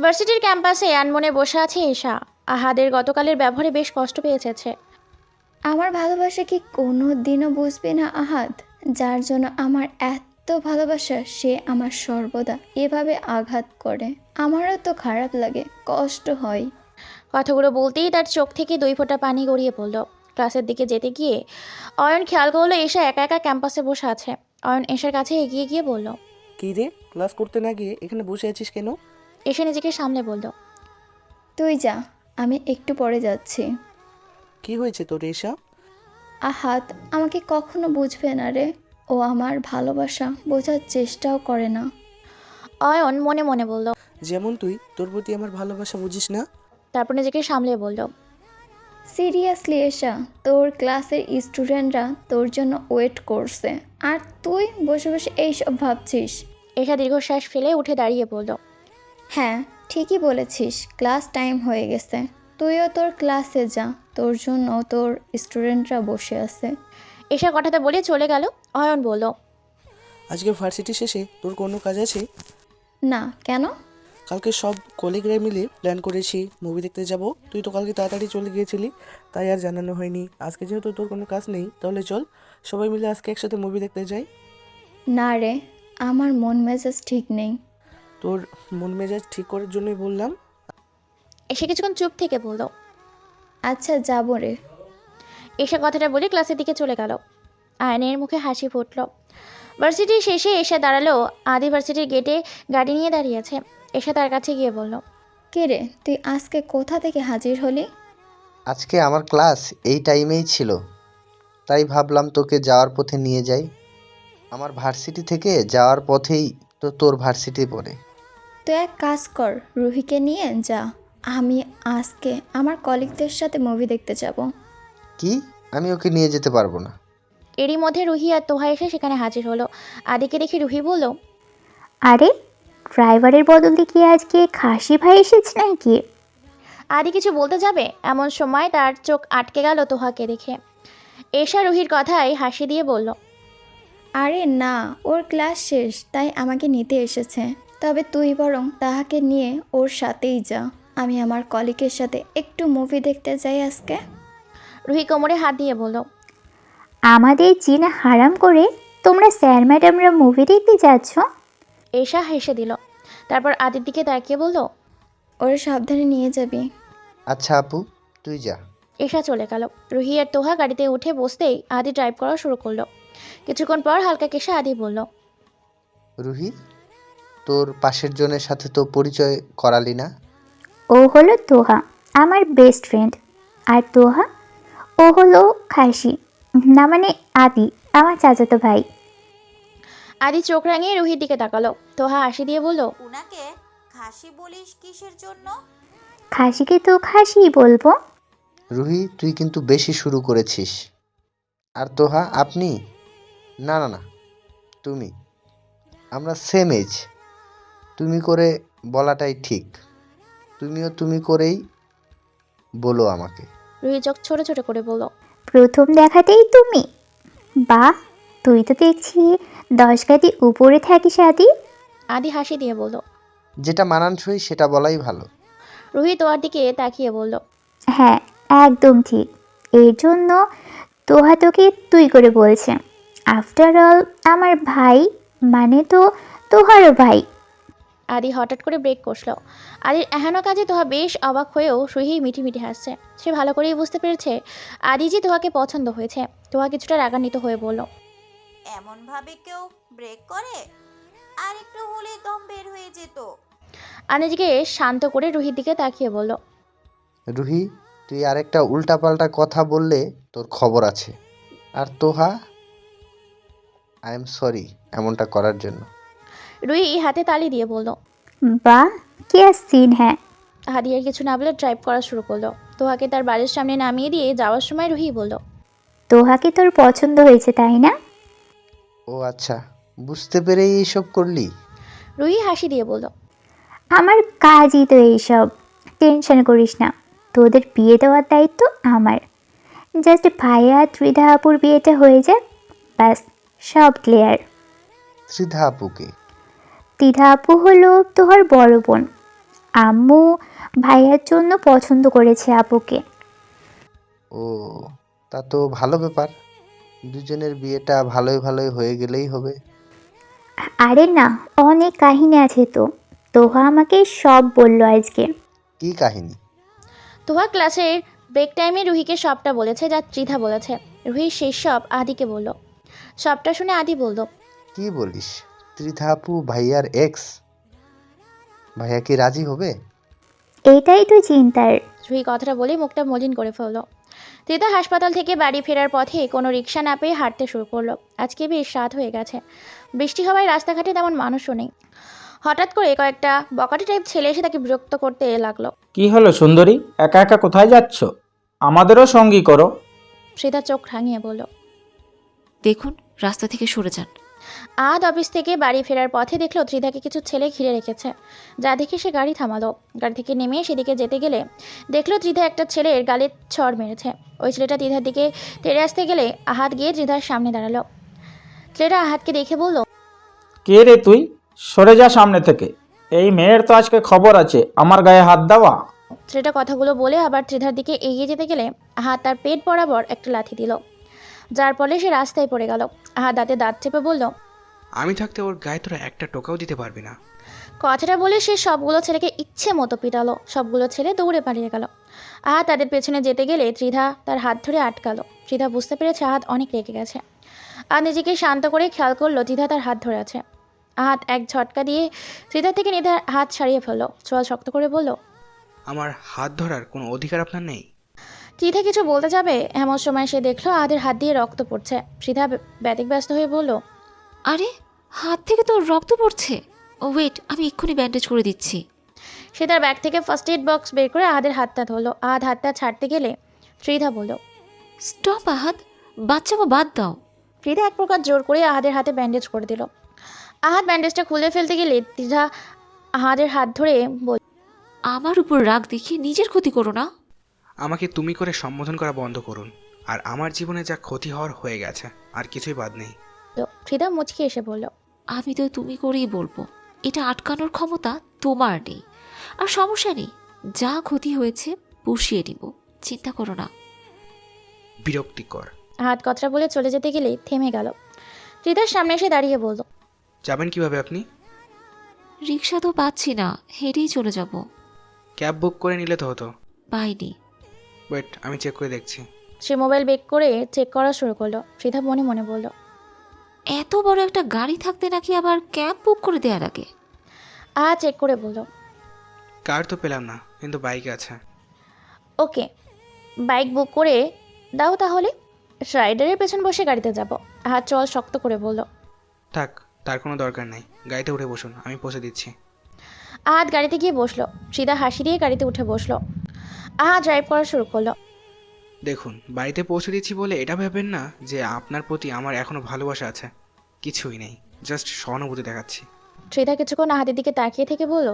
ভার্সিটির ক্যাম্পাসে আনমনে বসে আছে এশা। আহাদের গতকালের ব্যবহারে বেশ কষ্ট পেয়েছে। আমার ভালোবাসা কি কোনো দিনও বুঝবে না আহাদ? যার জন্য আমার এত ভালোবাসা, সে আমার সর্বদা এভাবে আঘাত করে। আমারও তো খারাপ লাগে, কষ্ট হয়। কথাগুলো বলতেই তার চোখ থেকে 2 ফোঁটা পানি গড়িয়ে পড়ল। ক্লাসের দিকে যেতে গিয়ে অয়ন খেয়াল করলো এশা একা একা ক্যাম্পাসে বসে আছে। অয়ন এশার কাছে এগিয়ে গিয়ে বলল, কি রে, ক্লাস করতে না গিয়ে এখানে বসে আছিস কেন? এশা নিজেকে সামলে বলল, তুই যা, আমি একটু পরে যাচ্ছি। কি হয়েছে তোর এসা? আহাদ আমাকে কখনো বুঝবে না রে। ও আমার ভালোবাসা বোঝার চেষ্টাও করে না। অয়ন মনে মনে বলল। যেমন তুই তোর প্রতি আমার ভালোবাসা বুঝিস না। তারপর নিজেকে সামলে বলল, সিরিয়াসলি এশা, তোর ক্লাসের স্টুডেন্টরা তোর জন্য ওয়েট করছে, আর তুই বসে বসে এইসব ভাবছিস। এশা দীর্ঘশ্বাস ফেলে উঠে দাঁড়িয়ে বলল, হ্যাঁ ঠিকই বলেছিস, ক্লাস টাইম হয়ে গেছে। তুইও তোর ক্লাসে যা, তোর জন্য তোর স্টুডেন্টরা বসে আছে। এশা কথাটা বলে চলে গেল। অয়ন বলল, আজকে ভার্সিটি শেষে তোর কোনো কাজ আছে? না, কেন? কালকে সব কলিগরা মিলে প্ল্যান করেছি মুভি দেখতে যাব। তুই তো কালকে তাড়াতাড়ি চলে গিয়েছিলি, তাই আর জানানো হয়নি। আজকে যেহেতু তোর কোনো কাজ নেই, তাহলে চল সবাই মিলে আজকে একসাথে মুভি দেখতে যাই। না রে, আমার মন মেজাজ ঠিক নেই। তোর মন মেজাজ ঠিক করার জন্যই বললাম। এসে কিছুক্ষণ চুপ থেকে বলল, আচ্ছা যাবো রে। এশা কথাটা বলে ক্লাসের দিকে চলে গেল। আয়নের মুখে হাসি ফুটল। ভার্সিটি শেষে এসে দাঁড়ালো। আদি ভার্সিটির গেটে গাড়ি নিয়ে দাঁড়িয়ে আছে। এসে তার কাছে গিয়ে বলল, কে রে, তুই আজকে কোথা থেকে হাজির হলি? আজকে আমার ক্লাস এই টাইমেই ছিল, তাই ভাবলাম তোকে যাওয়ার পথে নিয়ে যাই। আমার ভার্সিটি থেকে যাওয়ার পথেই তো তোর ভার্সিটি পড়ে। তুই এক কাজ কর, রুহিকে নিয়ে যা। আমি আজকে আমার কলিগদের সাথে মুভি দেখতে যাব। কি? আমি ওকে নিয়ে যেতে পারবো না। এরই মধ্যে রুহি আর তোহা এসে সেখানে হাজির হলো। আদিকে দেখে রুহি বলল, আরে ড্রাইভারের বদলে কি আজকে খাসি ভাই এসেছে নাকি? আদি কিছু বলতে যাবে এমন সময় তার চোখ আটকে গেল তোহাকে দেখে। এশা রুহির কথায় হাসি দিয়ে বলল, আরে না, ওর ক্লাস শেষ তাই আমাকে নিতে এসেছে। তবে তুই বরং তাহাকে নিয়ে ওর সাথেই যা। আমি আমার কলিগের সাথে একটু মুভি দেখতে যাই আজকে। রুহি কোমরে হাত দিয়ে বলল, আমাদের চিনা হারাম করে তোমরা স্যার ম্যাডামরা মুভি দেখতে যাচ্ছ? এশা হেসে দিল। তারপর আদির দিকে তাকিয়ে বলল, ওরা সাবধানে নিয়ে যাবি। আচ্ছা আপু, তুই যা। এশা চলে গেল। রুহি আর তোহা গাড়িতে উঠে বসতেই আদি ড্রাইভ করা শুরু করলো। কিছুক্ষণ পর হালকা কেশে আদি বলল, রুহি, তোর পাশের জনের সাথে তো পরিচয় করালি না। ও হলো তোহা, আমার বেস্ট ফ্রেন্ড। আর তোহা, ও হলো খাসি, না মানে আদি, আমার চাচাতো ভাই। আদি চোখ রাঙিয়ে রুহির দিকে তাকালো। তোহা হাসি দিয়ে বলল, উনাকে খাসি বলিস কিসের জন্য? খাসিকে তো খাসিই বলবো। রুহি, তুই কিন্তু বেশি শুরু করেছিস। আর তোহা, আপনি? না না না, তুমি। আমরা সেম এজ। তুমি করে বলাটাই ঠিক। তুমিও তুমি করেই বলো আমাকে। রুহি চোখ ছোট ছোট করে বলল, প্রথম দেখাতেই তুমি? বাহ, তুই তো দেখছি 10 গাদি উপরে থাকিস আদি। আদি হাসি দিয়ে বলল। যেটা মানানসই সেটা বলাই ভালো। রুহি তোহার দিকে তাকিয়ে বলল, হ্যাঁ, একদম ঠিক। এর জন্য তোহা তোকে তুই করে বলছে। আফটার অল আমার ভাই মানে তো তোহারও ভাই। আদি হঠাৎ করে ব্রেক কষল। আদির এহেন কাজে তোহা বেশ অবাক হয়েও রুহি মিটি মিটি হাসছে। সে ভালো করেই বুঝতে পেরেছে আদি যে তোহাকে পছন্দ হয়েছে। তোহা কিছুটা রাগান্বিত হয়ে বলল, এমন ভাবে কেউ ব্রেক করে? আর একটু হলে দম বের হয়ে যেত। আনিজকে শান্ত করে রুহির দিকে তাকিয়ে বলল, রুহি, তুই আরেকটা উল্টাপাল্টা কথা বললে তোর খবর আছে। আর তোহা, আই এম সরি এমনটা করার জন্য। রুহি হাতে তালি দিয়ে বলল। বাহ, কি সিন! হ্যাঁ, আদি আর কিছু না বলে ড্রাইভ করা শুরু করলো। তোহাকে তার বাড়ির সামনে নামিয়ে দিয়ে যাওয়ার সময় রুহি বলল, তোহাকে তোর পছন্দ হয়েছে তাই না? ও আচ্ছা, বুঝতে পেরেই এইসব করলি? রুহি হাসি দিয়ে বলল, আমার কাজই তো এইসব, টেনশন করিস না। তোদের বিয়ে দেওয়ার দায়িত্ব আমার। জাস্ট ভাইয়া ত্রিধা আপুর বিয়েটা হয়ে যাক, ব্যাস, সব ক্লিয়ার। ত্রিধা আপুকে? ত্রিধা আপু হলো তোহার বড় বোন। আম্মু ভাইয়ার জন্য পছন্দ করেছে আপুকে। ও, তা তো ভালো ব্যাপার। দুজনের বিয়েটা ভালোই ভালোই হয়ে গেলেই হবে। আরে না, অনেক কাহিনী আছে তো। তোহা আমাকে সব বললো আজকে। কি কাহিনী? তোহা ক্লাসের ব্রেক টাইমে রুহিকে সবটা বলেছে যা ত্রিধা বলেছে। রুহি শেষ সব আদিকে বলল। সবটা শুনে আদি বলল, কি বলিস? ত্রিধা আপু ভাইয়ার এক্স? ভাইয়া কি রাজি হবে? এটাই তো চিন্তার। রুহি কথাটা বলে মুখটা মলিন করে ফেলল। ত্রিধা হাসপাতাল থেকে বাড়ি ফেরার পথে কোনো রিক্সা না পেয়ে হাঁটতে শুরু করলো। আজকে বেশ রাত হয়ে গেছে। বৃষ্টি হওয়ায় রাস্তাঘাটে তেমন মানুষও নেই। হঠাৎ করে কয়েকটা বকাটে টাইপ ছেলে এসে তাকে বিরক্ত করতে লাগলো। কি হলো সুন্দরী, একা একা কোথায় যাচ্ছ? আমাদেরও সঙ্গী করো। ত্রিধা চোখ রাঙিয়ে বলল, দেখুন, রাস্তা থেকে সরে যান। আদ অফিস থেকে বাড়ি ফেরার পথে দেখলো ত্রিধাকে কিছু ছেলে ঘিরে রেখেছে। যা দেখে সে গাড়ি থামালো। গাড়ি থেকে নেমে সেদিকে যেতে গেলে দেখলো ত্রিধা একটা ছেলের গালে ছড় মেরেছে। ওই ছেলেটা ত্রিধার দিকে তেড়ে আসতে গেলে আহাত গিয়ে ত্রিধার সামনে দাঁড়ালো। ছেলেটা আহাতকে দেখে বলল, কে রে তুই? সরে যা সামনে থেকে। এই মেয়ের তো আজকে খবর আছে আমার গায়ে হাত দেওয়া। ছেলেটা কথাগুলো বলে আবার ত্রিধার দিকে এগিয়ে যেতে গেলে আহাত তার পেট বরাবর একটা লাথি দিল, যার ফলে সে রাস্তায় পড়ে গেল। আহাত দাঁতে দাঁত চেপে বলল, আমি থাকতে ওর গায়ে তোরা একটা টোকাও দিতে পারবি না। কথাটা বলে সে সবগুলো ছেলেকে ইচ্ছে মতো পিটালো। সবগুলো ছেলে দৌড়ে পালিয়ে গেল। আহাত তাদের পেছনে যেতে গেলে ত্রিধা তার হাত ধরে আটকালো। ত্রিধা বুঝতে পেরেছে আহাত অনেক রেগে গেছে। আর নিজেকে শান্ত করে খেয়াল করলো ত্রিধা তার হাত ধরে আছে। আহাত এক ঝটকা দিয়ে ত্রিধা থেকে ত্রিধার হাত ছাড়িয়ে ফেললো। চোয়াল শক্ত করে বলল, আমার হাত ধরার কোনো অধিকার আপনার নেই। ত্রিধা কিছু বলতে যাবে এমন সময় সে দেখলো আহাদের হাত দিয়ে রক্ত পড়ছে। ত্রিধা ব্যতিব্যস্ত হয়ে বলল, আরে, হাত থেকে তো রক্ত পড়ছে। ও ওয়েট, আমি এক্ষুনি ব্যান্ডেজ করে দিচ্ছি। সে তার ব্যাগ থেকে ফার্স্ট এড বক্স বের করে আহাদের হাতটা ধরলো। আহাদ হাতটা ছাড়তে গেলে ত্রিধা বলল, স্টপ আহাদ, বাচ্চামা বাদ দাও। ত্রিধা এক প্রকার জোর করে আহাদের হাতে ব্যান্ডেজ করে দিল। আহাদ ব্যান্ডেজটা খুলে ফেলতে গেলে ত্রিধা আহাদের হাত ধরে বলল, আমার উপর রাগ দেখিয়ে নিজের ক্ষতি করো না। আমাকে তুমি করে সম্বোধন করা বন্ধ করুন। আর আমার জীবনে যা ক্ষতি হওয়ার হয়ে গেছে, আর কিছুই বাদ নেই। ত্রিধা মুচকি এসে বলল, আমি তো তুমি করেই বলবো। এটা আটকানোর ক্ষমতা তোমার নেই। আর সমস্যা নেই, যা ক্ষতি হয়েছে পুষিয়ে নিব, চিন্তা করো না। বিরক্তিকর। আহাদ কথাটা বলে চলে যেতে গেলে থেমে গেল। ত্রিধার সামনে এসে দাঁড়িয়ে বলল, যাবেন কিভাবে আপনি? রিক্সা তো পাচ্ছি না, হেঁটেই চলে যাব। ক্যাব বুক করে নিলে তো হতো। পাইনি। ওয়েট, আমি চেক করে দেখছি। সে মোবাইল বেক করে চেক করা শুরু করলো। ত্রিধা মনে মনে বলল, এত বড় একটা গাড়ি থাকতে নাকি আবার ক্যাব বুক করে দেওয়া লাগে? চেক করে বলল, কার তো পেলাম না, কিন্তু বাইক আছে। ওকে, বাইক বুক করে দাও তাহলে। রাইডারের পেছন বসে গাড়িতে যাব। চল শক্ত করে বলল। থাক, তার কোনো দরকার নাই, গাড়িতে উঠে বসুন, আমি পৌঁছে দিচ্ছি। গাড়িতে গিয়ে বসলো। সীদা হাসি দিয়ে গাড়িতে উঠে বসলো। ড্রাইভ করা শুরু করলো। দেখুন, বাড়িতে পৌঁছে দিচ্ছি বলে এটা ভেবেন না যে আপনার প্রতি আমার এখনো ভালোবাসা আছে। কিছুই নেই, জাস্ট সহানুভূতি দেখাচ্ছি। সীদা কিছুক্ষণ আহাদের দিকে তাকিয়ে থেকে বলল,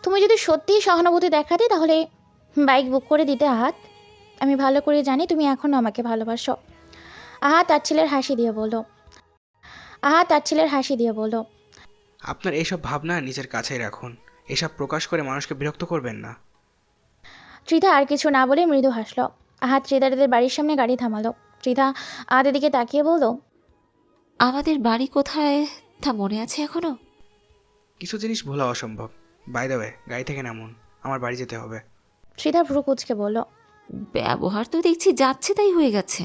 তুমি যদি সত্যিই সহানুভূতি দেখাতে তাহলে বাইক বুক করে দিতে আহাত। আমি ভালো করে জানি তুমি এখনও আমাকে ভালোবাসো। তার ছেলের হাসি দিয়ে বলল, আপনার এইসব ভাবনা নিজের কাছেই রাখুন, এসব প্রকাশ করে মানুষকে বিরক্ত করবেন না। ত্রিধা আর কিছু না বলে মৃদু হাসলো। ত্রিধাদের বাড়ির সামনে গাড়ি থামালো। ত্রিধা আহাদের দিকে তাকিয়ে বলল, আমাদের বাড়ি কোথায় তা মনে আছে এখনো? কিছু জিনিস ভোলা অসম্ভব। বাই দ্য ওয়ে, গাড়ি থেকে নামুন, আমার বাড়ি যেতে হবে। ত্রিধা ভ্রু কুঁচকে বলল। ব্যবহার তো দেখছি যাচ্ছে তাই হয়ে গেছে।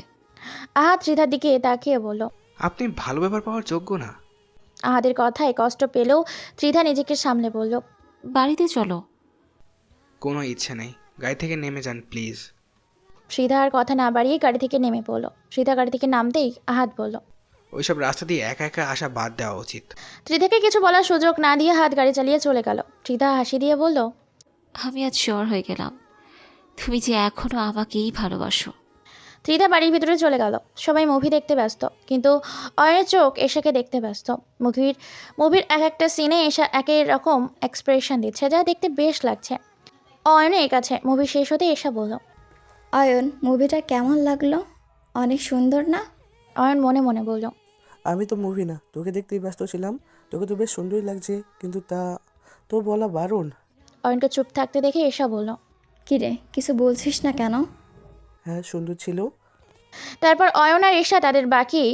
ত্রিধার দিকে তাকিয়ে বলল, আপনি ভালো ব্যাপার পাওয়ার যোগ্য না। আহাদের কথায় কষ্ট পেলেও ত্রিধা নিজেকে সামলে বলল, বাড়িতে চলো। কোনো ইচ্ছে নেই, গাড়ি থেকে নেমে যান প্লিজ। ত্রিধা আর কথা না বাড়িয়ে গাড়ি থেকে নেমে পড়ল। ত্রিধা গাড়ি থেকে নামতেই আহাদ বলল, ওইসব রাস্তা দিয়ে একা একা আসা বাদ দেওয়া উচিত। ত্রিধাকে কিছু বলার সুযোগ না দিয়ে গাড়ি চালিয়ে চলে গেল। ত্রিধা হাসি দিয়ে বলল, আমি আজ শিওর হয়ে গেলাম তুমি যে এখনো আমাকেই ভালোবাসো। ত্রিধা বাড়ির ভিতরে চলে গেল। সবাই মুভি দেখতে ব্যস্ত, কিন্তু অয়নের চোখ এশাকে দেখতে ব্যস্ত। মুভির এক একটা সিনে এশা একই রকম এক্সপ্রেশন দিচ্ছে, যা দেখতে বেশ লাগছে অয়নের কাছে। মুভি শেষ হতে এশা বলল, অয়ন, মুভিটা কেমন লাগলো? অনেক সুন্দর না? অয়ন মনে মনে বলল, আমি তো মুভি না, তোকে দেখতেই ব্যস্ত ছিলাম। তোকে তো বেশ সুন্দরই লাগছে, কিন্তু তা তো বলা বারণ। অয়নকে চুপ থাকতে দেখে এশা বলল, কিরে, কিছু বলছিস না কেন? হ্যাঁ, সুন্দর ছিল। তারপর অয়ন আর এশা তাদের বাকি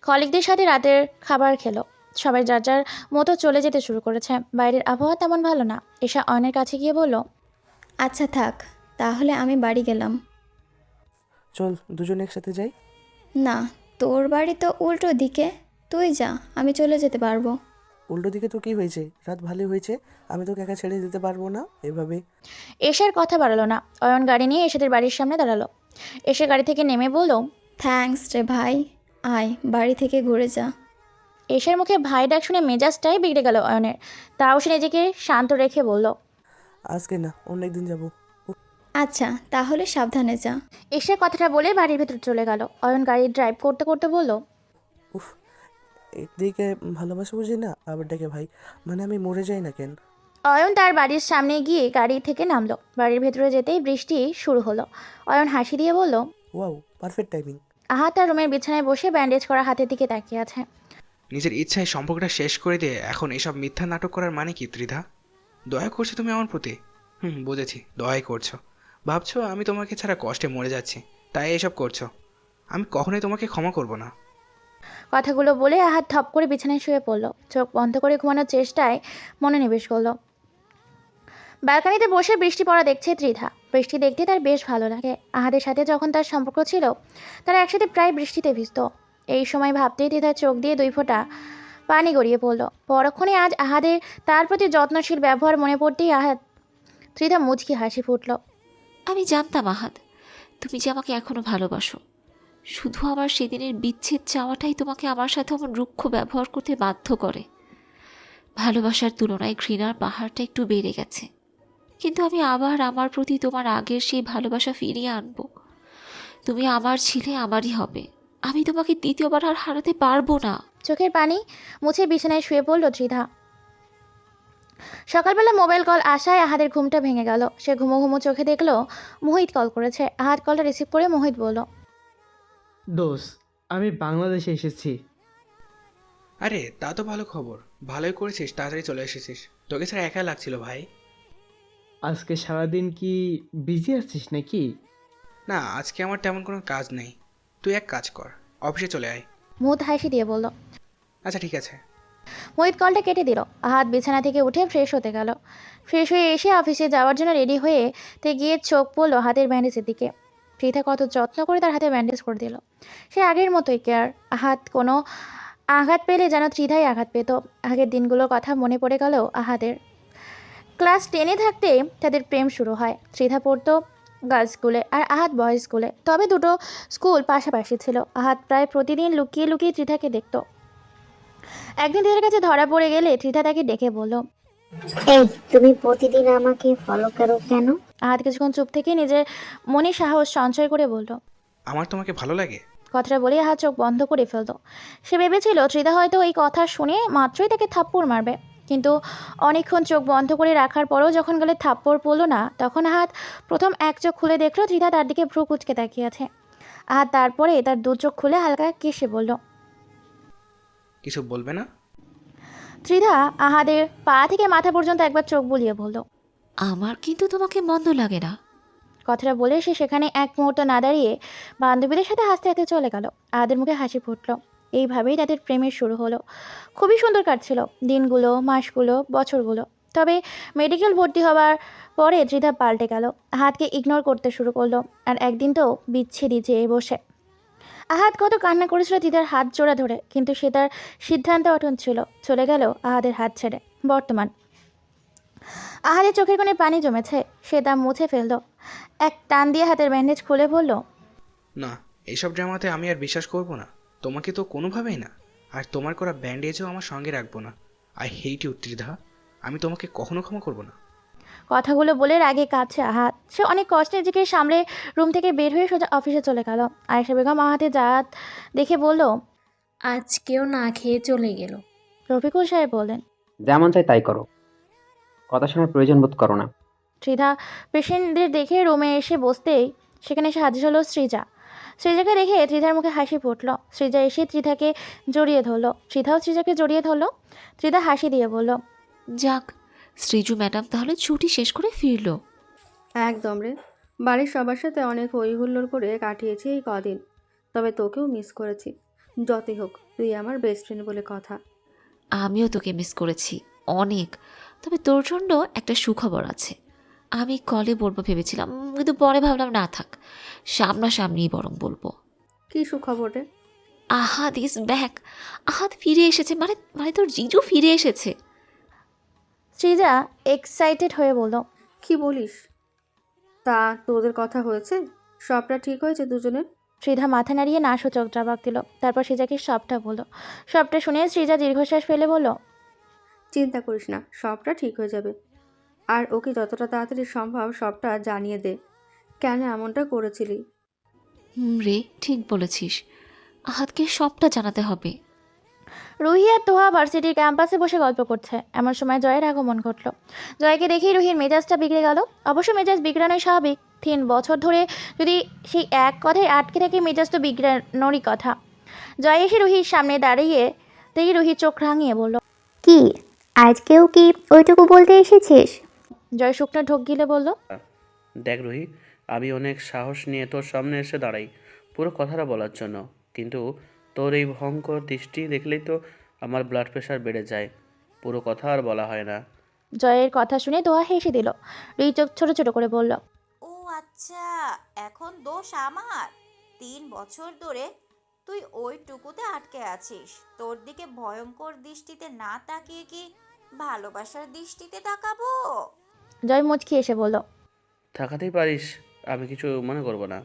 কলিগদের সাথে রাতের খাবার খেলো। সবাই যার যার মতো চলে যেতে শুরু করেছে। বাইরের আবহাওয়া তেমন ভালো না। এশা অয়নের কাছে গিয়ে বলল, আচ্ছা থাক, তাহলে আমি বাড়ি গেলাম। চল দুজনে একসাথে যাই। না, তোর বাড়ি তো উল্টো দিকে, তুই যা, আমি চলে যেতে পারবো। উল্টো দিকে তো কি হয়েছে, রাত ভালোই হয়েছে, আমি তোকে একা ছেড়ে দিতে পারবো না এভাবে। এশার কথা বাড়ালো না। অয়ন গাড়ি নিয়ে এশাদের বাড়ির সামনে দাঁড়ালো। এসে গাড়ি থেকে নেমে বলল, থ্যাঙ্কস রে ভাই, আয় বাড়ি থেকে ঘুরে যা। এশার মুখে ভাই ডাক শুনে মেজাজটাই বিগড়ে গেল অয়নের। তাও সে নিজেকে শান্ত রেখে বলল, আজকে না, অন্য একদিন যাবো। আচ্ছা তাহলে সাবধানে যা। এশার কথাটা বলে বাড়ির ভেতর চলে গেল। অয়ন গাড়ি ড্রাইভ করতে করতে বলল, উফ, একদিকে ভালোবাসা বুঝি না, আবার ডেকে ভাই, মানে আমি মরে যাই না কেন? অয়ন তার বাড়ির সামনে গিয়ে গাড়ি থেকে নামলো। বাড়ির ভেতরে যেতেই বৃষ্টি শুরু হলো। অয়ন হাসি দিয়ে বলল, ওয়াও, পারফেক্ট টাইমিং। তার রুমের বিছানায় বসে ব্যান্ডেজ করা হাতের দিকে তাকিয়ে আছে। নিজের ইচ্ছায় সম্পর্কটা শেষ করে দিয়ে এখন এসব মিথ্যা নাটক করার মানে কি ত্রিধা? দয়া করছো তুমি আমার প্রতি? বুঝেছি, দয়াই করছো। ভাবছো আমি তোমাকে ছাড়া কষ্টে মরে যাচ্ছি, তাই এসব করছো। আমি কখনোই তোমাকে ক্ষমা করব না। কথাগুলো বলে আহাত থপ করে বিছানায় শুয়ে পড়ল। চোখ বন্ধ করে ঘুমানোর চেষ্টায় মনোনিবেশ করলো। ব্যালকানিতে বসে বৃষ্টি পড়া দেখছে ত্রিধা। বৃষ্টি দেখতে তার বেশ ভালো লাগে। আহাদের সাথে যখন তার সম্পর্ক ছিল, তারা একসাথে প্রায় বৃষ্টিতে ভিজত। এই সময় ভাবতেই ত্রিধার চোখ দিয়ে 2 ফোঁটা পানি গড়িয়ে পড়ল। পরক্ষণে আজ আহাদের তার প্রতি যত্নশীল ব্যবহার মনে পড়তেই ত্রিধা মুচকি হাসি ফুটল। আমি জানতাম আহাদ, তুমি যে আমাকে এখনো ভালোবাসো। শুধু আমার সেদিনের বিচ্ছেদ চাওয়াটাই তোমাকে আমার সাথে আমার রুক্ষ ব্যবহার করতে বাধ্য করে। ভালোবাসার তুলনায় ঘৃণার পাহাড়টা একটু বেড়ে গেছে, কিন্তু আমি আবার আমার প্রতি তোমার আগের সেই ভালোবাসা ফিরিয়ে আনব। তুমি আমার ছিলে, আমারই হবে। আমি তোমাকে দ্বিতীয়বার আর হারাতে পারবো না। চোখের পানি মুছে বিছানায় শুয়ে পড়ল ত্রিধা। সকালবেলা মোবাইল কল আসায় আহাদের ঘুমটা ভেঙে গেল। সে ঘুমো ঘুমো চোখে দেখলো মোহিত কল করেছে। আহাদ কলটা রিসিভ করে মোহিত বলল, দোস্ত, আমি বাংলাদেশে এসেছি। আরে তা তো ভালো খবর, ভালোই করেছিস, তাড়াতাড়ি চলে এসেছিস। তোকে ছাড়া একা লাগছিল ভাই। আজকে সারাদিন কি বিজি আছিস নাকি? না, আজকে আমার তেমন কোনো কাজ নেই। তুই এক কাজ কর, অফিসে চলে আয়। মুখ হাসি দিয়ে বলল, আচ্ছা ঠিক আছে, মোহিত কলটা কেটে দিল। আহাত বিছানা থেকে উঠে ফ্রেশ হতে গেল। ফ্রেশ হয়ে এসে অফিসে যাওয়ার জন্য রেডি হয়ে গিয়ে চোখ পড়লো হাতের ব্যান্ডেজের দিকে। পৃথা কত যত্ন করে তার হাতে ব্যান্ডেজ করে দিল। সে আগের মতোই কেয়ার। আহাত কোনো আঘাত পেলে যেন ত্রিধাই আঘাত পেত। আগের দিনগুলোর কথা মনে পড়ে গেল আহাদের। ক্লাস 10-এ থাকতে তাদের প্রেম শুরু হয়। ত্রিধা পড়তো গার্লস স্কুলে আর আহাত বয়েজ স্কুলে, তবে দুটো স্কুল পাশাপাশি ছিল। আহাত প্রায় প্রতিদিন লুকিয়ে লুকিয়ে ত্রিধাকে দেখত। একদিন ত্রিধার কাছে ধরা পড়ে গেলে ত্রিধা তাকে ডেকে বলল, এই তুমি প্রতিদিন আমাকে ফলো করো কেন? আহাত কিছুক্ষণ চুপ থেকে নিজের মনে সাহস সঞ্চয় করে বলল, আমার তোমাকে ভালো লাগে। কথাটা বলে আহাত চোখ বন্ধ করে ফেলল। সে ভেবেছিল ত্রিধা হয়তো এই কথা শুনে মাত্রই তাকে থাপ্পড় মারবে, কিন্তু অনেকক্ষণ চোখ বন্ধ করে রাখার পরও যখন গেলে থাপ্পড় পড়লো না, তখন আহাত প্রথম এক চোখ খুলে দেখলো ত্রিধা তার দিকে ভ্রু কুচকে তাকিয়ে আছে। আহাত তারপরে তার দু চোখ খুলে হালকা কেসে বলল, কিছু বলবে না? ত্রিধা আহাদের পা থেকে মাথা পর্যন্ত একবার চোখ বুলিয়ে বলল, আমার কিন্তু তোমাকে মন্দ লাগে না। কথাটা বলে সে সেখানে এক মুহূর্ত না দাঁড়িয়ে বান্ধবীদের সাথে হাসতে হাসতে চলে গেল। আহাদের মুখে হাসি ফুটল। এইভাবেই তাদের প্রেমের শুরু হলো। খুবই সুন্দর কাটছিল দিনগুলো, মাসগুলো, বছরগুলো। তবে মেডিকেল ভর্তি হওয়ার পরে ত্রিধা পাল্টে গেল। আহাতকে ইগনোর করতে শুরু করলো। আর একদিন তো বিচ্ছেদই চেয়ে বসে। আহাত কত কান্না করেছিল ত্রিধার হাত জোড়া ধরে, কিন্তু সে তার সিদ্ধান্তে অটল ছিল। চলে গেল আহাদের হাত ছেড়ে। বর্তমান আহাদের চোখের কোণে পানি জমেছে। সে তা মুছে ফেলল। এক টান দিয়ে হাতের ব্যান্ডেজ খুলে বলল, না, এইসব ড্রামাতে আমি আর বিশ্বাস করব না। তোমাকে তো কোনোভাবেই না। আর তোমার করা ব্যান্ডেজও আমার সঙ্গে রাখবো না। আই হেট ইউ ত্রিধা। আমি তোমাকে কখনো ক্ষমা করব না। কথাগুলো বলে রাগে কাঁদছে আহাত। সে অনেক কষ্টে নিজেকে সামলে রুম থেকে বের হয়ে সোজা অফিসে চলে গেল। আয়েশা বেগম আহাতের জাত দেখে বলল, আজকেও না খেয়ে চলে গেল। রফিকুল সাহেব বললেন, যেমন চাই তাই করো, কথা শোনার প্রয়োজন বোধ করো না। ত্রিধা পেশেন্টদের দেখে রুমে এসে বসতেই সেখানে এসে হাজির হলো সৃজা। সৃজাকে দেখে ত্রিধার মুখে হাসি ফুটল। সৃজা এসে ত্রিধাকে জড়িয়ে ধরলো। ত্রিধাও সৃজাকে জড়িয়ে ধরলো। ত্রিধা হাসি দিয়ে বলল, যাক, শ্রীজু ম্যাডাম তাহলে ছুটি শেষ করে ফিরলো। একদম রে, বাড়ির সবার সাথে অনেক হই হুল্লোড় করে কাটিয়েছি এই কদিন। তবে তোকেও মিস করেছি। যতই হোক তুই আমার বেস্ট ফ্রেন্ড বলে কথা। আমিও তোকে মিস করেছি অনেক। তবে তোর জন্য একটা সুখবর আছে। আমি কলে বলবো ভেবেছিলাম, কিন্তু পরে ভাবলাম না থাক, সামনাসামনিই বরং বলবো। কি সুখবর রে? আহাদ ইজ ব্যাক। আহাদ ফিরে এসেছে, মানে মানে তোর জিজু ফিরে এসেছে। সৃজা এক্সাইটেড হয়ে বলল, কি বলিস? তা তোদের কথা হয়েছে? সবটা ঠিক হয়েছে দুজনের? সৃজা মাথা নাড়িয়ে না সূচক জবাব দিল। তারপর সৃজাকে সবটা বলল। সবটা শুনে সৃজা দীর্ঘশ্বাস ফেলে বলল, চিন্তা করিস না, সবটা ঠিক হয়ে যাবে। আর ওকে যতটা তাড়াতাড়ি সম্ভব সবটা জানিয়ে দে কেন এমনটা করেছিলি। রে, ঠিক বলেছিস, আহাদকে সবটা জানাতে হবে। রুহি আর তোহা ভার্সিটির ক্যাম্পাসে বসে গল্প করছে। এমন সময় জয়ের আগমন ঘটল। জয়কে দেখেই রুহির মেজাজটা বিগড়ে গেল। অবশ্য মেজাজ বিগড়ানোই স্বাভাবিক। 3 বছর ধরে যদি সেই এক কথায় আটকে থাকে, মেজাজ তো বিগড়ানোরই কথা। জয় এসে রুহির সামনে দাঁড়িয়ে দেখি রুহি চোখ রাঙিয়ে বলল, কি আজকেও কি ওইটুকু বলতে এসেছিস? জয় শুকনো ঢোক গিলে বলল, দেখ রুহি, আমি অনেক সাহস নিয়ে তোর সামনে এসে দাঁড়াই পুরো কথাটা বলার জন্য, কিন্তু তোর এই ভয়ঙ্কর দৃষ্টি দেখলেই তো আমার ব্লাড প্রেশার বেড়ে যায়। পুরো কথা আর বলা হয় না। জয়ের কথা শুনে তোহা হেসে দিল। রুহি চোখ ছোট ছোট করে বলল, ও আচ্ছা, এখন দোষ আমার। 3 বছর ধরে তুই ওইটুকুতে আটকে আছিস। তোর দিকে ভয়ঙ্কর দৃষ্টিতে না তাকিয়ে কি ভালোবাসার দৃষ্টিতে তাকাবো? জয় মুচকি এসে বলল, থাকাতেই পারিস, আমি কিছু মনে করব না।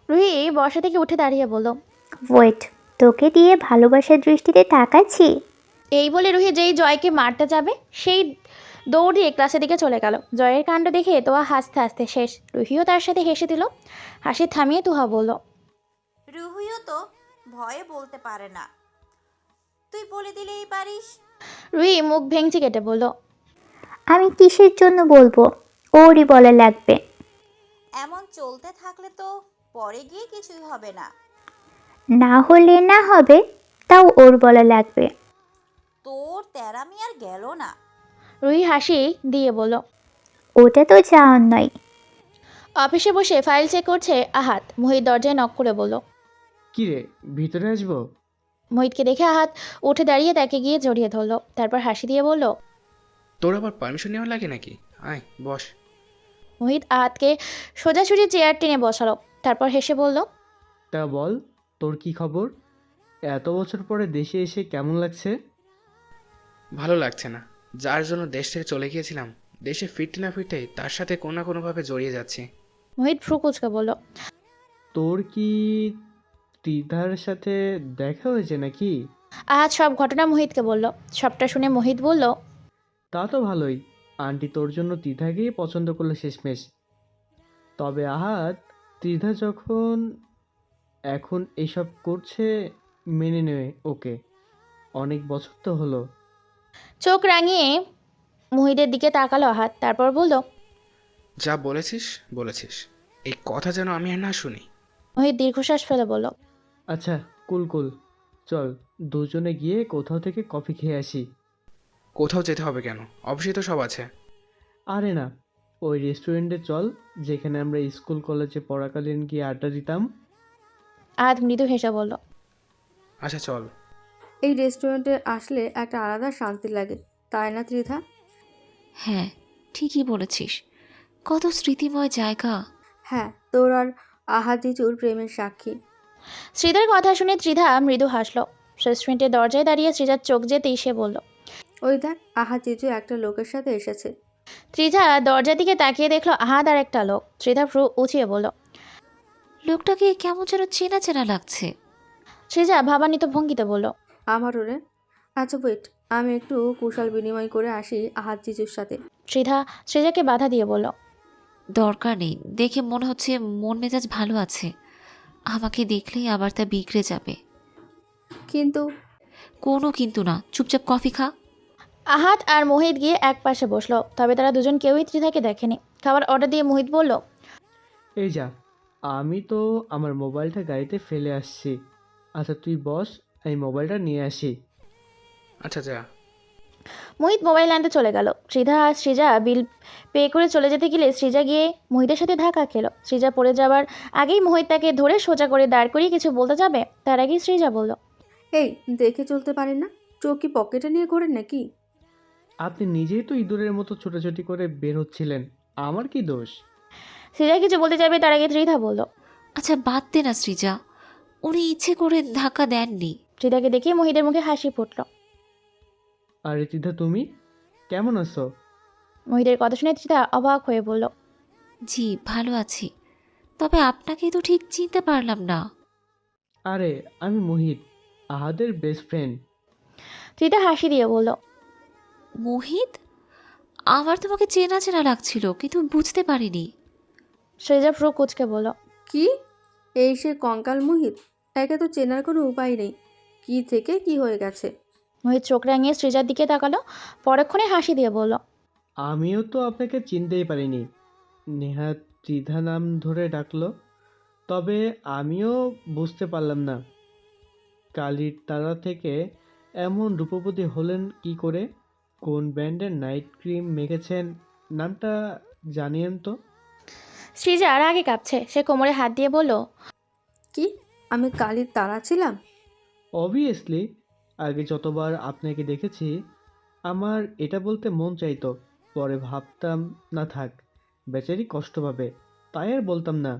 রুহি বসা থেকে উঠে দাঁড়িয়ে বলল, ওয়েট, তোকে দিয়ে ভালোবাসার দৃষ্টিতে তাকাচ্ছি? এই বলে রুহি যেই জয়কে মারতে যাবে, সেই দৌড় দিয়ে ক্লাসের দিকে চলে গেল। জয়ের কাণ্ড দেখে তোহা হাসতে হাসতে শেষ। রুহিও তার সাথে হেসে দিল। হাসি থামিয়ে তোহা বলল, রুহিও তো ভয়ে বলতে পারে না, তুই বলে দিলেই পারিস। রুহি মুখ ভেঙচি কেটে বলল, আমি কিসের জন্য বলবো? ওরই বলা লাগবে। এমন চলতে থাকলে তো পরে গিয়ে কিছুই হবে না। না হলে না হবে, তাও ওর বলা লাগবে। তোর তেরামি আর গেল না। রুহি হাসি দিয়ে বলল, ওটা তো যাওয়ার নয়। অফিসে বসে ফাইল চেক করছে আহাত। মোহিত দরজায় নক করে বলল, কি রে, ভিতরে আসবো? মোহিতকে দেখে আহাত উঠে দাঁড়িয়ে তাকে গিয়ে জড়িয়ে ধরলো, তারপর হাসি দিয়ে বলল, তোর আবার পারমিশন নেওয়া লাগে নাকি? আয় বস। মোহিত আহাতকে সোজাসুজি চেয়ার টেনে বসালো, তারপর হেসে বলল, তা বল, তোর কি খবর? এত বছর পরে দেশে এসে কেমন লাগছে? ভালো লাগছে না। যার জন্য দেশ থেকে চলে গিয়েছিলাম, দেশে ফিরতে না ফিরতেই তার সাথে কোনো না কোনোভাবে জড়িয়ে যাচ্ছি। মোহিত ভ্রু কুচকে বলল, তোর কি ত্রিধার সাথে দেখা হয়েছে নাকি? আহাত সব ঘটনা মোহিতকে বলল। সবটা শুনে মোহিত বলল, তা তো ভালোই, আন্টি তোর জন্য ত্রিধাকেই পছন্দ করলো শেষমেশ। তবে আহাত, ত্রিধা যখন এখন এসব করছে, মেনে নেবে ওকে। অনেক বছর তো হলো। চোখ রাঙিয়ে মোহিতের দিকে তাকালো আহাত, তারপর বলল, যা বলেছিস বলেছিস, এই কথা যেন আমি আর না শুনি। মোহিত দীর্ঘশ্বাস ফেলে বলল, আচ্ছা, কুল কুল, চল দুজনে গিয়ে কোথাও থেকে কফি খেয়ে আসি। কোথাও যেতে হবে কেন? অবশ্যই তো সব আছে। আরে না, ওই রেস্টুরেন্টে চল যেখানে আমরা স্কুল কলেজে পড়াকালীন গিয়ে আড্ডা দিতাম। আহাত মৃদু হেসে বলল, আচ্ছা চল। এই রেস্টুরেন্টে আসলে একটা আলাদা শান্তি লাগে, তাই না ত্রিধা? হ্যাঁ, ঠিকই বলেছিস। কত স্মৃতিময় জায়গা। হ্যাঁ, তোর আর আহাদ জিজুর প্রেমের সাক্ষী। শ্রীধার কথা শুনে ত্রিধা মৃদু হাসলো। রেস্টুরেন্টের দরজায় দাঁড়িয়ে শ্রীজার চোখ যেতেই সে বলল, ওই দেখ, আহাদ জিজু একটা লোকের সাথে এসেছে। ত্রিধা দরজার দিকে তাকিয়ে দেখলো আহাদ আর একটা লোক। ত্রিধা ভ্রু উঁচিয়ে বলল, লোকটাকে কেমন যেন চেনা চেনা লাগছে। শ্রীজা ভাবান্বিত ভঙ্গিতে বলল, আমারও রে। আচ্ছা ওয়েট, আমি একটু কুশল বিনিময় করে আসি আহাদ জিজুর সাথে। শ্রীজাকে বাধা দিয়ে বলল, দরকার নেই, দেখে মনে হচ্ছে মন মেজাজ ভালো আছে। আমাকে দেখলেই আবার তা বিগড়ে যাবে। কিন্তু কোনো কিন্তু না, চুপচাপ কফি খা। আহাদ আর মোহিত গিয়ে এক পাশে বসলো, তবে তারা দুজন কেউই ত্রিধাকে দেখেনি। খাবার অর্ডার দিয়ে মোহিত বলল, এই যা, আমি তো আমার মোবাইলটা গাড়িতে ফেলে আসছি। আচ্ছা তুই বস, এই মোবাইলটা নিয়ে আসি। আচ্ছা যা। মোহিত মোবাইল আনতে চলে গেল। ত্রিধা আর শ্রীজা বিল পে করে চলে যেতে গেলে শ্রীজা গিয়ে মোহিতের সাথে ধাক্কা খেলো। শ্রীজা পড়ে যাওয়ার আগেই মোহিত তাকে ধরে সোজা করে দাঁড় করিয়ে কিছু বলতে যাবে, তার আগেই শ্রীজা বলল, এই দেখে চলতে পারেন না? চোখ কি পকেটে নিয়ে করেন নাকি? আপনি নিজেই তো ইঁদুরের মতো ছোটাছুটি করে বের হচ্ছিলেন, আমার কি দোষ? শ্রীজা কিছু বলতে যাবে, তার আগে ত্রিধা বলল, আচ্ছা বাদ দে না সৃজা, উনি ইচ্ছে করে ধাক্কা দেননি। ত্রিধাকে দেখে মোহিতের মুখে হাসি ফুটল। আরে ত্রিধা, তুমি কেমন আছো? মোহিতের কথা শুনে ত্রিধা অবাক হয়ে বলল, জি ভালো আছি, তবে আপনাকে তো ঠিক চিনতে পারলাম না। আরে আমি মোহিত, আহাদের বেস্ট ফ্রেন্ড। ত্রিধা হাসি দিয়ে বলল, মোহিত, আমার তোমাকে চেনা চেনা লাগছিল কিন্তু বুঝতে পারিনি। শ্রীজা ফ্রু কুচকে বলল, কি? এই সে কঙ্কাল মোহিত? একে তো চেনার কোনো উপায় নেই, কি থেকে কি হয়ে গেছে। মোহিত চোখ রাঙিয়ে শ্রীজার দিকে তাকালো, পরক্ষণে হাসি দিয়ে বলল, আমিও তো আপনাকে চিনতেই পারিনি। নেহাত ত্রিধা নাম ধরে ডাকলো, তবে আমিও বুঝতে পারলাম না কালির তারা থেকে এমন রূপবতী হলেন কি করে। কোন ব্র্যান্ডের নাইট ক্রিম মেখেছেন, নামটা জানিয়েন তো। শ্রীজা আর আগে কাঁপছে, সে কোমরে হাত দিয়ে বলল, কি আমি কালির তারা ছিলাম? অবভিয়াসলি, আগে যতবার আপনাকে দেখেছি আমার এটা বলতে মন চাইতো, পরে ভাবতাম না থাক, বেচারি কষ্ট পাবে, তাই আর বলতাম না।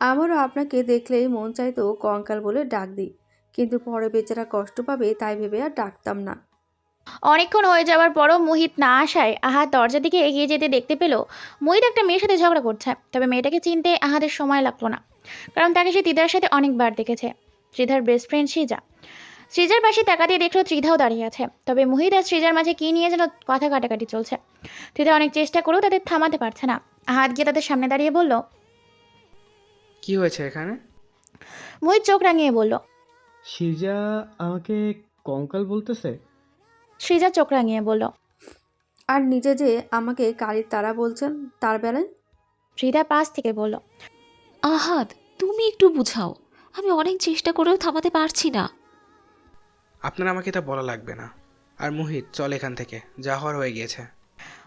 আমারও আপনাকে দেখলেই মন চাইতো কঙ্কাল বলে ডাক দিই, কিন্তু পরে বেচারা কষ্ট পাবে তাই ভেবে আর ডাকতাম না। অনেকক্ষণ হয়ে যাওয়ার পরও মোহিত না আসায় আহাদ দরজার দিকে এগিয়ে যেতে দেখতে পেল মোহিত একটা মেয়ের সাথে ঝগড়া করছে। তবে মেয়েটাকে চিনতে আহাদের সময় লাগলো না, কারণ তাকে সে ত্রিধার সাথে অনেকবার দেখেছে। ত্রিধার বেস্ট ফ্রেন্ড শ্রীজার পাশে টাকা দিয়ে দেখলো ত্রিধাও দাঁড়িয়ে আছে। তবে মোহিত আর শ্রীজার মাঝে কী নিয়ে যেন কথা কাটাকাটি চলছে। ত্রিধা অনেক চেষ্টা করেও তাদের থামাতে পারছে না। আহাদ গিয়ে তাদের সামনে দাঁড়িয়ে বলল, কি হয়েছে এখানে? মোহিত চোখ রাঙিয়ে বলল, সিজা আমাকে কঙ্কাল বলতেছে। শ্রীজা চোখ রাঙিয়ে বলল, আর নিজে যে আমাকে কালির তারা বলছেন তার বেলায়? ত্রিধা পাশ থেকে বলল, আহাদ তুমি একটু বুঝাও, আমি অনেক চেষ্টা করেও থামাতে পারছি না। আপনার আমাকে তা বলা লাগবে না। আর মোহিত, চল এখান থেকে, যা হওয়ার হয়ে গিয়েছে।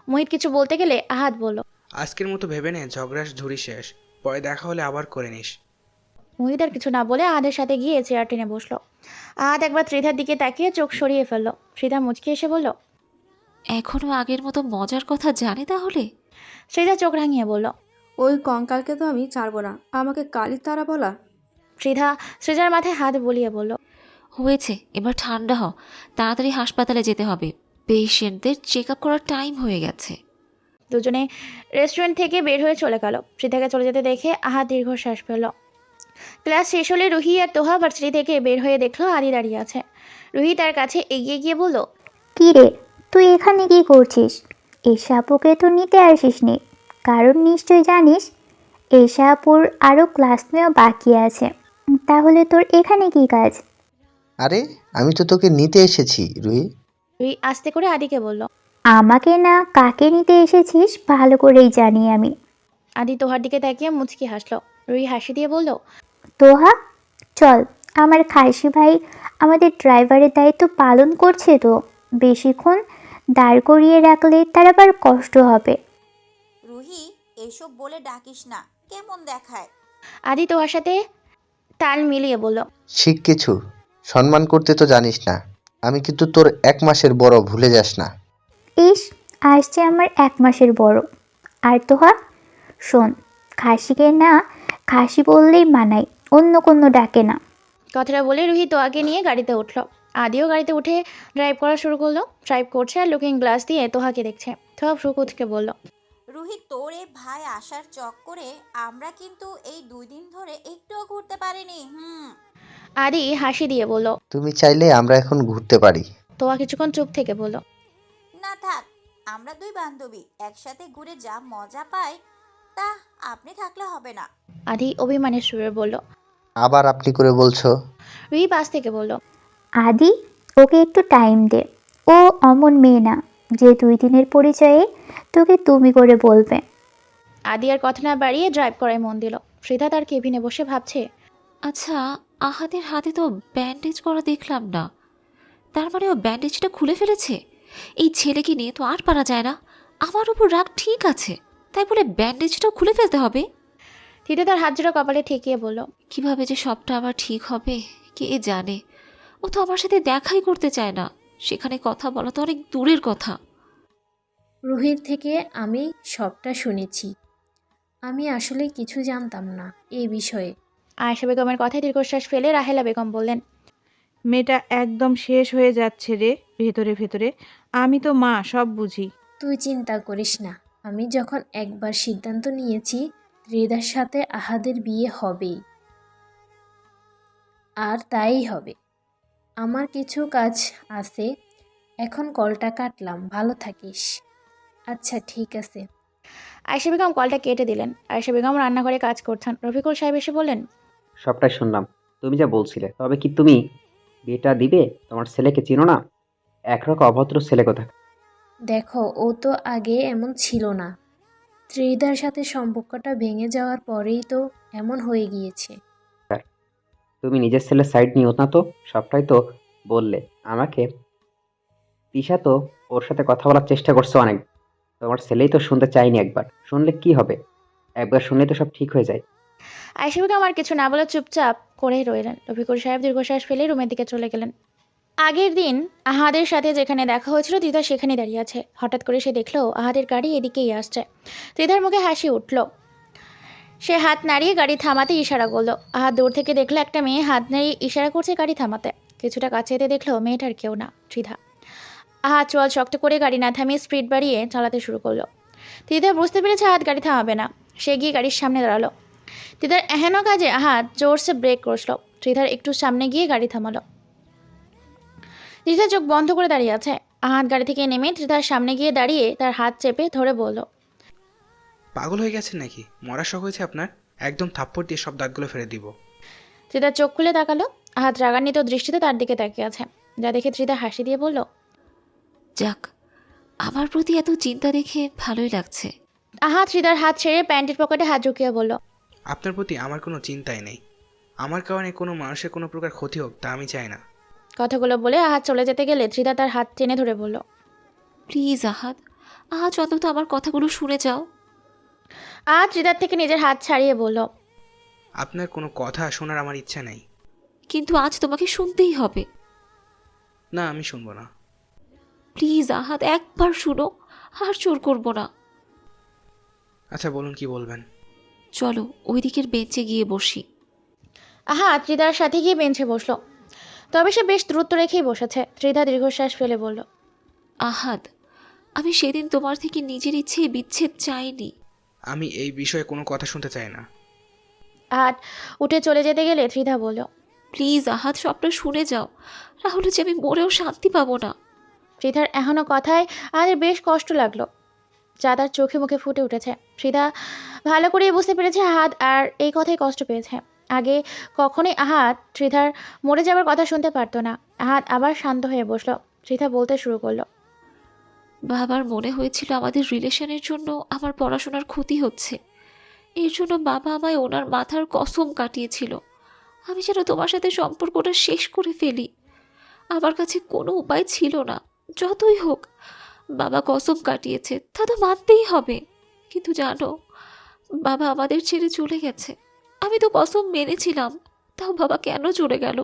মোহিত কিছু বলতে গেলে আহাদ বলল, আজকের মতো ভেবে নে ঝগড়া ঝুড়ি শেষ, পরে দেখা হলে আবার করে নিস। মোহিত আর কিছু না বলে আহাদের সাথে গিয়ে চেয়ার টেনে বসলো। আহাত একবার ত্রিধার দিকে তাকিয়ে চোখ সরিয়ে ফেলল। ত্রিধা মুচকি এসে বলল, এখনও আগের মতো মজার কথা জানে তাহলে? ত্রিধা চোখ রাঙিয়ে বলল, ওই কঙ্কালকে তো আমি ছাড়বো না, আমাকে কালির তারা বলা। ত্রিধা সৃজার মাথায় হাত বুলিয়ে বলল, হয়েছে, এবার ঠান্ডা হ, তাড়াতাড়ি হাসপাতালে যেতে হবে, পেশেন্টদের চেক আপ করার টাইম হয়ে গেছে। দুজনে রেস্টুরেন্ট থেকে বের হয়ে চলে গেল। ত্রিধাকে চলে যেতে দেখে আহাত দীর্ঘশ্বাস ফেলল। ক্লাস শেষ হলে রুহি আর তোহা ভার্সিটি থেকে বের হয়ে দেখলো আদি দাঁড়িয়ে আছে। রুহি তার কাছে এগিয়ে গিয়ে বলল, কী রে, তুই এখানে কি করছিস? এশা আপুকে তো নিতে আসিসনি, কারণ নিশ্চয় জানিস এশা আপুর আরও ক্লাস নেওয়া বাকি আছে। তাহলে তোর এখানে কি কাজ? আরে আমি তো তোকে নিতে এসেছি রুহি। রুহি আস্তে করে আদিকে বলল, আমাকে না কাকে নিতে এসেছিস ভালো করেই জানি আমি। আদি তোহার দিকে তাকিয়ে মুচকি হাসলো। রুহি হাসি দিয়ে বলল, তোহা চল, আমার খাসি ভাই আমাদের ড্রাইভারের দায়িত্ব পালন করছে তো, বেশিক্ষণ দাঁড় করিয়ে রাখলে তার আবার কষ্ট হবে। রুহি, এসব বলে ডাকিস না, কেমন দেখায়। আদি তোহার সাথে তাল মিলিয়ে বলল, শিখ কিছু, সম্মান করতে তো জানিস না। আমি কিন্তু তোর 1 মাসের বড়, ভুলে যাস না। ইস, আসছে আমার 1 মাসের বড়। আর তোহা শোন, খাসিকে না খাসি বললেই মানাই, অন্য কোনো ডাকে না। কথাটা বলে রুহি তোহাকে নিয়ে গাড়িতে উঠলো। আদিও গাড়িতে উঠে ড্রাইভ করা শুরু করলো। ড্রাইভ করছে আর লুকিং গ্লাস দিয়ে তোহাকে দেখছে। তোহা ভ্রুকুচকে বলল, রুহি, তোর এ ভাই আসার চক্করে আমরা কিন্তু এই 2 দিন ধরে একটুও ঘুরতে পারিনি। আদি হাসি দিয়ে বলল, তুমি চাইলে আমরা এখন ঘুরতে পারি। তোহা কিছুক্ষণ চুপ থেকে বলল, না থাক, আমরা 2 বান্ধবী একসাথে ঘুরে যা মজা পাই তা আপনি থাকলে হবে না। আদি অভিমানের সুরে বলল। আবার আপনি করে বলছো? রুহি পাশ থেকে বলল, আদি, ওকে একটু টাইম দে, ও অমন মেয়ে না যে 2 দিনের পরিচয়ে তোকে তুমি করে বলবে। আদি আর কথা না বাড়িয়ে ড্রাইভ করায় মন দিল। শ্রীধা তার কেবিনে বসে ভাবছে, আচ্ছা, আহাদের হাতে তো ব্যান্ডেজ করা দেখলাম না, তার মানে ও ব্যান্ডেজটা খুলে ফেলেছে? এই ছেলেকে নিয়ে তো আর পারা যায় না। আমার উপর রাগ ঠিক আছে, তাই বলে ব্যান্ডেজটাও খুলে ফেলতে হবে? তিতে তার হাত জোড়া কপালে ঠেকিয়ে বলল, কিভাবে যে সবটা আবার ঠিক হবে কে জানে। ও তো আমার সাথে দেখাই করতে চায় না, সেখানে কথা বলা তো অনেক দূরের কথা। রুহির থেকে আমি সবটা শুনেছি। আমি আসলে কিছু জানতাম না এই বিষয়ে। আয়েশা বেগমের কথায় দীর্ঘশ্বাস ফেলে রাহেলা বেগম বললেন, মেয়েটা একদম শেষ হয়ে যাচ্ছে রে ভেতরে ভেতরে। আমি তো মা, সব বুঝি। তুই চিন্তা করিস না, আমি যখন একবার সিদ্ধান্ত নিয়েছি হৃদার সাথে আহাদের বিয়ে হবেই, আর তাই হবে। আমার কিছু কাজ আছে, এখন কলটা কাটলাম, ভালো থাকিস। আচ্ছা ঠিক আছে। আয়েশা বেগম কলটা কেটে দিলেন। আয়েশা বেগম রান্নাঘরে কাজ করছেন। রফিকুল সাহেব এসে বললেন, সবটাই শুনলাম, তুমি যা বলছিলে। তবে কি তুমি বিয়েটা দিবে? তোমার ছেলেকে চিনো না? একরকম অভদ্র ছেলে কথা। দেখো, ও তো আগে এমন ছিল না। ত্রিদার সাথে সম্পর্কটা ভেঙে যাওয়ার পরেই তো এমন হয়ে গিয়েছে। তুমি নিজের ছেলের সাইড নিও না তো, সবটাই তো বললে আমাকে। তিশা তো ওর সাথে কথা বলার চেষ্টা করছে অনেক। তোমার ছেলেই তো শুনতে চাইনি। একবার শুনলে কি হবে? একবার শুনলে তো সব ঠিক হয়ে যায়। আয়েশা বেগম আর কিছু না বলে চুপচাপ করেই রইলেন। রফিকুল সাহেব দীর্ঘশ্বাস ফেলে রুমের দিকে চলে গেলেন। আগের দিন আহাদের সাথে যেখানে দেখা হয়েছিল ত্রিধা সেখানে দাঁড়িয়ে আছে। হঠাৎ করে সে দেখলো আহাদের গাড়ি এদিকেই আসছে। ত্রিধার মুখে হাসি উঠল। সে হাত নাড়িয়ে গাড়ি থামাতে ইশারা করলো। আহাদ দূর থেকে দেখলো একটা মেয়ে হাত নাড়িয়ে ইশারা করছে গাড়ি থামাতে। কিছুটা কাছে এতে দেখলো মেয়েটার কেউ না, ত্রিধা। আহাদ চোয়াল শক্ত করে গাড়ি না থামিয়ে স্পিড বাড়িয়ে চালাতে শুরু করলো। ত্রিধা বুঝতে পেরেছে আহাদ গাড়ি থামাবে না। সে গিয়ে গাড়ির সামনে দাঁড়ালো। ত্রিধার এহেন কাজে আহাদ জোরসে ব্রেক কষল। ত্রিধার একটু সামনে গিয়ে গাড়ি থামালো। ত্রিধা চোখ বন্ধ করে দাঁড়িয়ে আছে। আহাদ গাড়ি থেকে নেমে ত্রিধার সামনে গিয়ে দাঁড়িয়ে তার হাত চেপে ধরে বলল, পাগল হয়ে গেছেন নাকি? মরা শখ হয়েছে আপনার? একদম থাপ্পড় দিয়ে সব দাঁতগুলো ফেলে দিব। ত্রিধা চোখ খুলে তাকালো। আহাদ রাগান্বিত দৃষ্টিতে তার দিকে তাকিয়ে আছে। যা দেখে ত্রিধা হাসি দিয়ে বলল, যাক, আমার প্রতি এত চিন্তা দেখে ভালোই লাগছে। আহাদ ত্রিধার হাত ছেড়ে প্যান্টের পকেটে হাত ঢুকিয়ে বলল, আপনার প্রতি আমার কোনো চিন্তাই নেই। আমার কারণে কোনো মানুষের কোনো প্রকার ক্ষতি হোক তা আমি চাই না। কথাগুলো বলে আহাদ চলে যেতে গেলে ত্রিধা তার হাত টেনে ধরে বলল, প্লিজ আহাদ, আজ অন্তত আমার কথাগুলো শুনে যাও। আহাদ ত্রিধার থেকে নিজের হাত ছাড়িয়ে বলল, আপনার কোনো কথা শোনার আমার ইচ্ছা নেই। কিন্তু আজ তোমাকে শুনতেই হবে। না, আমি শুনবো না। প্লিজ আহাদ, একবার শুনো, আর জোর করবো না। আচ্ছা বলুন, কি বলবেন? চলো ওই দিকের বেঞ্চে গিয়ে বসি। আহাত ত্রিধার সাথে গিয়ে বেঞ্চে বসলো। তবে সে বেশ দ্রুত রেখেই বসেছে। ত্রিধা দীর্ঘশ্বাস ফেলে বলল, আহাদ, আমি সেদিন তোমার থেকে নিজের ইচ্ছে বিচ্ছেদ চাইনি। আমি এই বিষয়ে কোনো কথা শুনতে চাই না। আহাত উঠে চলে যেতে গেলে ত্রিধা বলল, প্লিজ আহাদ, সবটা শুনে যাও, রাহুলে যে আমি মরেও শান্তি পাবো না। ত্রিধার এখনো কথায় আহাদের বেশ কষ্ট লাগলো, যা তার চোখে মুখে ফুটে উঠেছে। ত্রিধা ভালো করেই বুঝতে পেরেছে আহাদ আর এই কথাই কষ্ট পেয়েছে। আগে কখনোই আহাদ ত্রিধার মরে যাবার কথা শুনতে পারতো না। আহাদ আবার শান্ত হয়ে বসলো। ত্রিধা বলতে শুরু করলো, বাবার মনে হয়েছিল আমাদের রিলেশনের জন্য আমার পড়াশোনার ক্ষতি হচ্ছে। এর জন্য বাবা আমায় ওনার মাথার কসম কাটিয়েছিল আমি যেন তোমার সাথে সম্পর্কটা শেষ করে ফেলি। আমার কাছে কোনো উপায় ছিল না। যতই হোক, বাবা কসম কাটিয়েছে, তা তো মানতেই হবে। কিন্তু জানো, বাবা আমাদের ছেড়ে চলে গেছে। আমি তো কসম মেনেছিলাম, তাও বাবা কেন চলে গেল?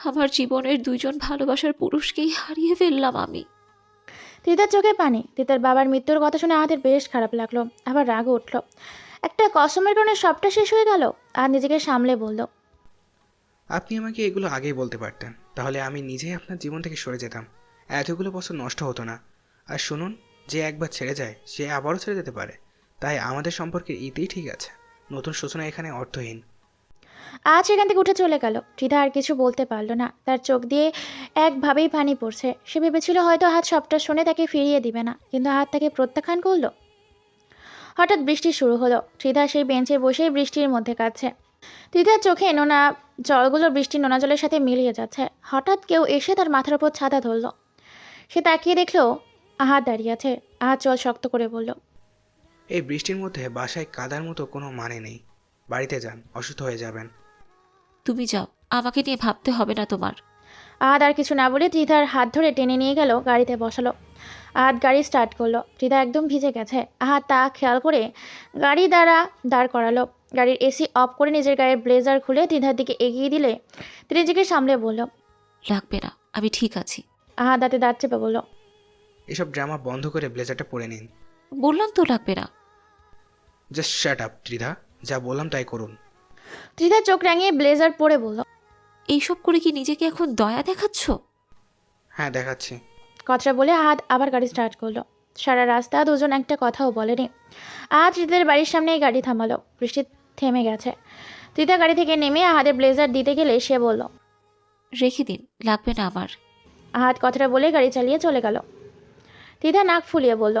আমার জীবনের দুইজন ভালোবাসার পুরুষকেই হারিয়ে ফেললাম আমি। তিতার চোখে পানি। তিতার বাবার মৃত্যুর কথা শুনে আমাদের বেশ খারাপ লাগলো, আবার রাগও উঠলো। একটা কসমের কারণে সবটা শেষ হয়ে গেল। আর নিজেকে সামলে বলল, আপনি আমাকে এগুলো আগেই বলতে পারতেন, তাহলে আমি নিজেই আপনার জীবন থেকে সরে যেতাম। এতগুলো বছর নষ্ট হতো না। আর শুনুন, যে একবার ছেড়ে যায় সে আবারও ছেড়ে যেতে পারে। তাই আমাদের সম্পর্কের ইতিই ঠিক আছে। নতুন সূচনা এখানে অর্থহীন। আজ সেখান থেকে উঠে চলে গেল। ত্রিধা আর কিছু বলতে পারলো না। তার চোখ দিয়ে একভাবেই পানি পড়ছে। সে ভেবেছিল হয়তো হাত সবটা শুনে তাকে ফিরিয়ে দিবে না, কিন্তু হাত তাকে প্রত্যাখ্যান করলো। হঠাৎ বৃষ্টি শুরু হলো। ত্রিধা সেই বেঞ্চে বসেই বৃষ্টির মধ্যে কাঁদছে। ত্রিধার চোখে নোনা জলগুলো বৃষ্টির নোনা জলের সাথে মিলিয়ে যাচ্ছে। হঠাৎ কেউ এসে তার মাথার উপর ছাতা ধরল। সে তাকিয়ে দেখলো আহাত দাঁড়িয়ে আছে। আহাত চল শক্ত করে বলল, এই বৃষ্টির মধ্যে বাসায় কাদার মতো কোনো মানে নেই। বাড়িতে যান, অসুস্থ হয়ে যাবেন। তুমি যাও, আমাকে নিয়ে ভাবতে হবে না তোমার। আহাত আর কিছু না বলে ত্রিধার হাত ধরে টেনে নিয়ে গেল, গাড়িতে বসালো। আহাত গাড়ি স্টার্ট করলো। ত্রিধা একদম ভিজে গেছে। আহাত তা খেয়াল করে গাড়ি দাঁড় করালো। গাড়ির এসি অফ করে নিজের গায়ের ব্লেজার খুলে ত্রিধার দিকে এগিয়ে দিলে তিনি নিজেকে সামলে বলল, লাগবে না, আমি ঠিক আছি। আহাত দাঁতে দাঁত চেপে বলল, এসব ড্রামা বন্ধ করে ব্লেজারটা পরে নিন। বললাম তো লাগবে না। জাস্ট শাট আপ ত্রিধা, যা বললাম তাই করুন। ত্রিধা চোখ রাঙিয়ে ব্লেজার পরে বলল, এইসব করে কি নিজেকে এখন দয়া দেখাচ্ছ? হ্যাঁ, দেখাচ্ছি। কথাটা বলে আহাত আবার গাড়ি স্টার্ট করলো। সারা রাস্তা দুজন একটা কথাও বলেনি। আহাত ত্রিধার বাড়ির সামনেই গাড়ি থামালো। বৃষ্টি থেমে গেছে। ত্রিধা গাড়ি থেকে নেমে আহাদের ব্লেজার দিতে গেলে সে বলল, রেখে দিন, লাগবে না আমার। আহাত কথাটা বলে গাড়ি চালিয়ে চলে গেল। ত্রিধা নাক ফুলিয়ে বলল,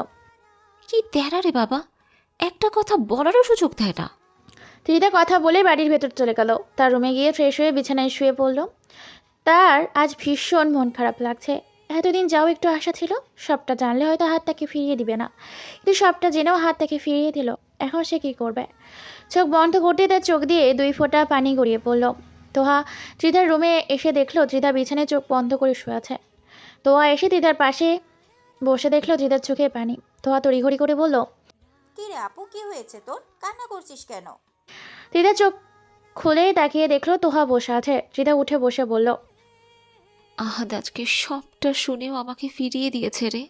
কি তেরা রে বাবা, একটা কথা বলারও সুযোগ দেয় না। ত্রিধা কথা বলে বাড়ির ভেতর চলে গেল। তার রুমে গিয়ে ফ্রেশ হয়ে বিছানায় শুয়ে পড়ল। তার আজ ভীষণ মন খারাপ লাগছে। এতদিন যাও একটু আশা ছিল, সবটা জানলে হয়তো হাত তাকে ফিরিয়ে দিবে না, কিন্তু সবটা জেনেও হাত তাকে ফিরিয়ে দিল। এখন সে কী করবে? চোখ বন্ধ করতে তার চোখ দিয়ে 2 ফোঁটা পানি গড়িয়ে পড়ল। তোহা ত্রিধার রুমে এসে দেখলো ত্রিধা বিছানায় চোখ বন্ধ করে শুয়ে আছে। তোহা এসে ত্রিধার পাশে বসে দেখলো ত্রিধার চোখে পানি। তোহা তড়িঘড়ি করে বলল, কি রে আপু, কি হয়েছে তোর? কান্না করছিস কেন? ত্রিধা চোখ খুলে তাকিয়ে দেখলো তোহা বসে আছে। ত্রিধা উঠে বসে বলল, আহাদ আজকে সবটা শুনেও আমাকে ফিরিয়ে দিয়েছে রে।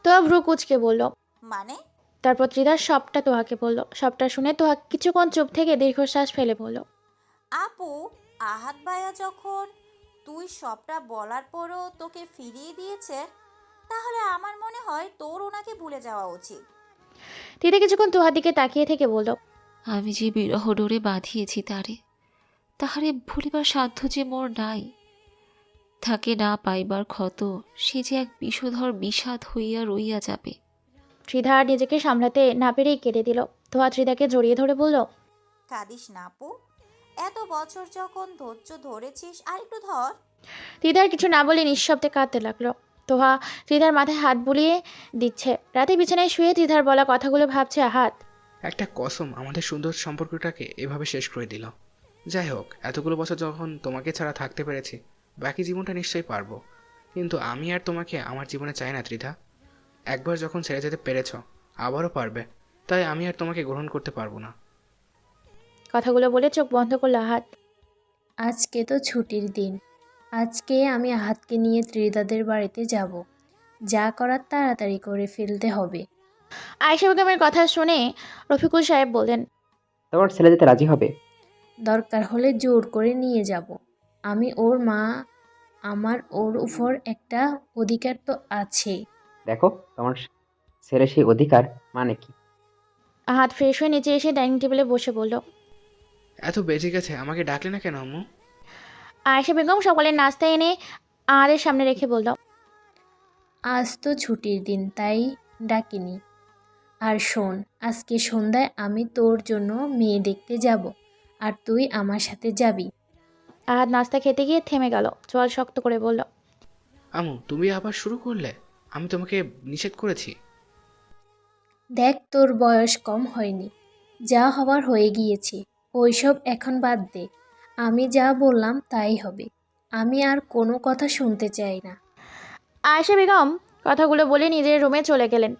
তোহা ভ্রু কুচকে বলল। মানে? তারপর ত্রিধা সবটা তোহাকে বলল। সবটা শুনে তোহা কিছুক্ষণ চুপ থেকে দীর্ঘশ্বাস ফেলে বলল, আপু, আহাত ভাইয়া যখন তুই সবটা বলার পরও তোকে ফিরিয়ে দিয়েছে, তাহলে আমার মনে হয় তোর ওনাকে ভুলে যাওয়া উচিত। ত্রিধা কিছুক্ষণ তোহার দিকে তাকিয়ে থেকে বলল, আমি যে বিরহ ডোরে বাঁধিয়েছি তাহারে ভুলিবার সাধ্য যে মোর নাই। থাকে না পাইবার ক্ষত, সে যে এক বিষধর বিষাদ হইয়া রইয়া যাবে। ত্রিধা আর নিজেকে সামলাতে না পেরেই কেঁদে দিল। তোহা ত্রিধাকে জড়িয়ে ধরে বলল, কাঁদিস না আপু, এত বছর যখন ধৈর্য ধরেছিস আর একটু ধর। ত্রিধার কিছু না বলে নিঃশব্দে কাঁদতে লাগলো। তোহা ত্রিধার মাথায় হাত বুলিয়ে দিচ্ছে। রাতে বিছানায় শুয়ে ত্রিধার বলা কথাগুলো ভাবছে আহাত। একটা কসম আমাদের সুন্দর সম্পর্কটাকে এভাবে শেষ করে দিল। যাই হোক, এতগুলো বছর যখন তোমাকে ছাড়া থাকতে পেরেছি, বাকি জীবনটা নিশ্চয়ই পারবো। কিন্তু আমি আর তোমাকে আমার জীবনে চাই না ত্রিধা। একবার যখন ছেড়ে যেতে পেরেছ, আবারও পারবে। তাই আমি আর তোমাকে গ্রহণ করতে পারবো না। কথাগুলো বলে চোখ বন্ধ করলো আহাত। আজকে তো ছুটির দিন। আজকে আমি আহাতকে নিয়ে ত্রিদাদের বাড়িতে যাব। যা করার তাড়াতাড়ি করে ফেলতে হবে। আয়েশা বেগমের কথা শুনে রফিকুল সাহেব বললেন, তোমার ছেলে যেতে রাজি হবে? দরকার হলে জোর করে নিয়ে যাব। আমি ওর মা, আমার ওর উপর একটা অধিকার তো আছে। দেখো, তোমার ছেলে সেই অধিকার মানে কি? আহাত ফ্রেশ হয়ে নিচে এসে ডাইনিং টেবিলে বসে বলল। এত বেজে গেছে, আমাকে ডাকলে না কেন আম্মু? আয়েশা বেগম সকালের নাস্তা এনে আহাদের সামনে রেখে বলল, আজ তো ছুটির দিন, তাই ডাকিনি। আর শোন, আজকে সন্ধ্যায় আমি তোর জন্য মেয়ে দেখতে যাব, আর তুই আমার সাথে যাবি। আহাদ নাস্তা খেতে গিয়ে থেমে গেল। চোয়াল শক্ত করে বলল, আম্মু, তুমি আবার শুরু করলে? আমি তোমাকে নিষেধ করেছি? দেখ, তোর বয়স কম হয়নি, যা হবার হয়ে গিয়েছে। ওইসব এখন বাদ দে। আমি যা বললাম তাই হবে। আমি আর কোনো কথা শুনতে চাই না। আয়েশা বেগম কথাগুলো বলে নিজের রুমে চলে গেলেন।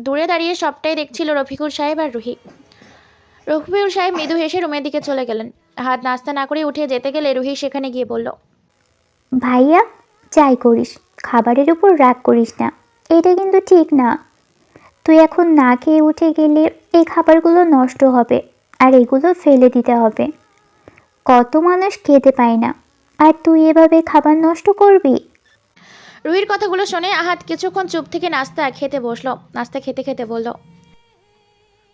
দূরে দাঁড়িয়ে সবটাই দেখছিল রফিকুল সাহেব আর রুহি। রফিকুল সাহেব মৃদু হেসে রুমের দিকে চলে গেলেন। হাত নাস্তা না করে উঠে যেতে গেলে রুহি সেখানে গিয়ে বলল, ভাইয়া যাই করিস খাবারের উপর রাগ করিস না, এটা কিন্তু ঠিক না। তুই এখন না খেয়ে উঠে গেলে এই খাবারগুলো নষ্ট হবে আর এগুলো ফেলে দিতে হবে। কত মানুষ খেতে পায় না, আর তুই এভাবে খাবার নষ্ট করবি? রুহির কথাগুলো শুনে আহাত কিছুক্ষণ চুপ থেকে নাস্তা খেতে বসলো। নাস্তা খেতে খেতে বলল,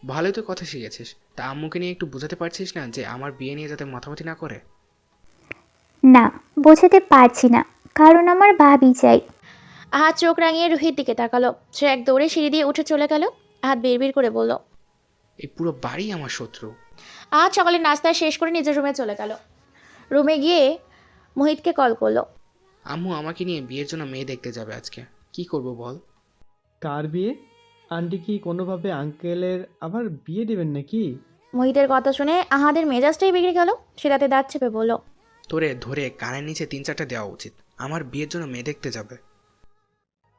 ভালোই তো কথা শিখেছিস। তা আম্মুকে নিয়ে একটু বোঝাতে পারছিস না যে আমার বিয়ে নিয়ে যাতে মাথামাতি না করে? না, বোঝাতে পারছি না, কারণ আমার ভাবি চাই। আহাত চোখ রাঙিয়ে রুহির দিকে তাকালো। সে এক দৌড়ে সিঁড়ি দিয়ে উঠে চলে গেল। আহাত বিড়বিড় করে বলল, এই পুরো বাড়ি আমার শত্রু। আহাত সকালে নাস্তা শেষ করে নিজের রুমে চলে গেল। রুমে গিয়ে মোহিতকে কল করলো। আম্মু আমাকে নিয়ে বিয়ের জন্য মেয়ে দেখতে যাবে আজকে। কি করব বল? কার বিয়ে? আন্টি কি কোনোভাবে আঙ্কেলের আবার বিয়ে দেবেন নাকি? মোহিতের কথা শুনে আহাদের মেজাজটাই বিগড়ে গেল। সে রাতে দাঁত চেপে বলল, তোরে ধরে কানের নিচে 3-4টা দেওয়া উচিত। আমার বিয়ের জন্য মেয়ে দেখতে যাবে।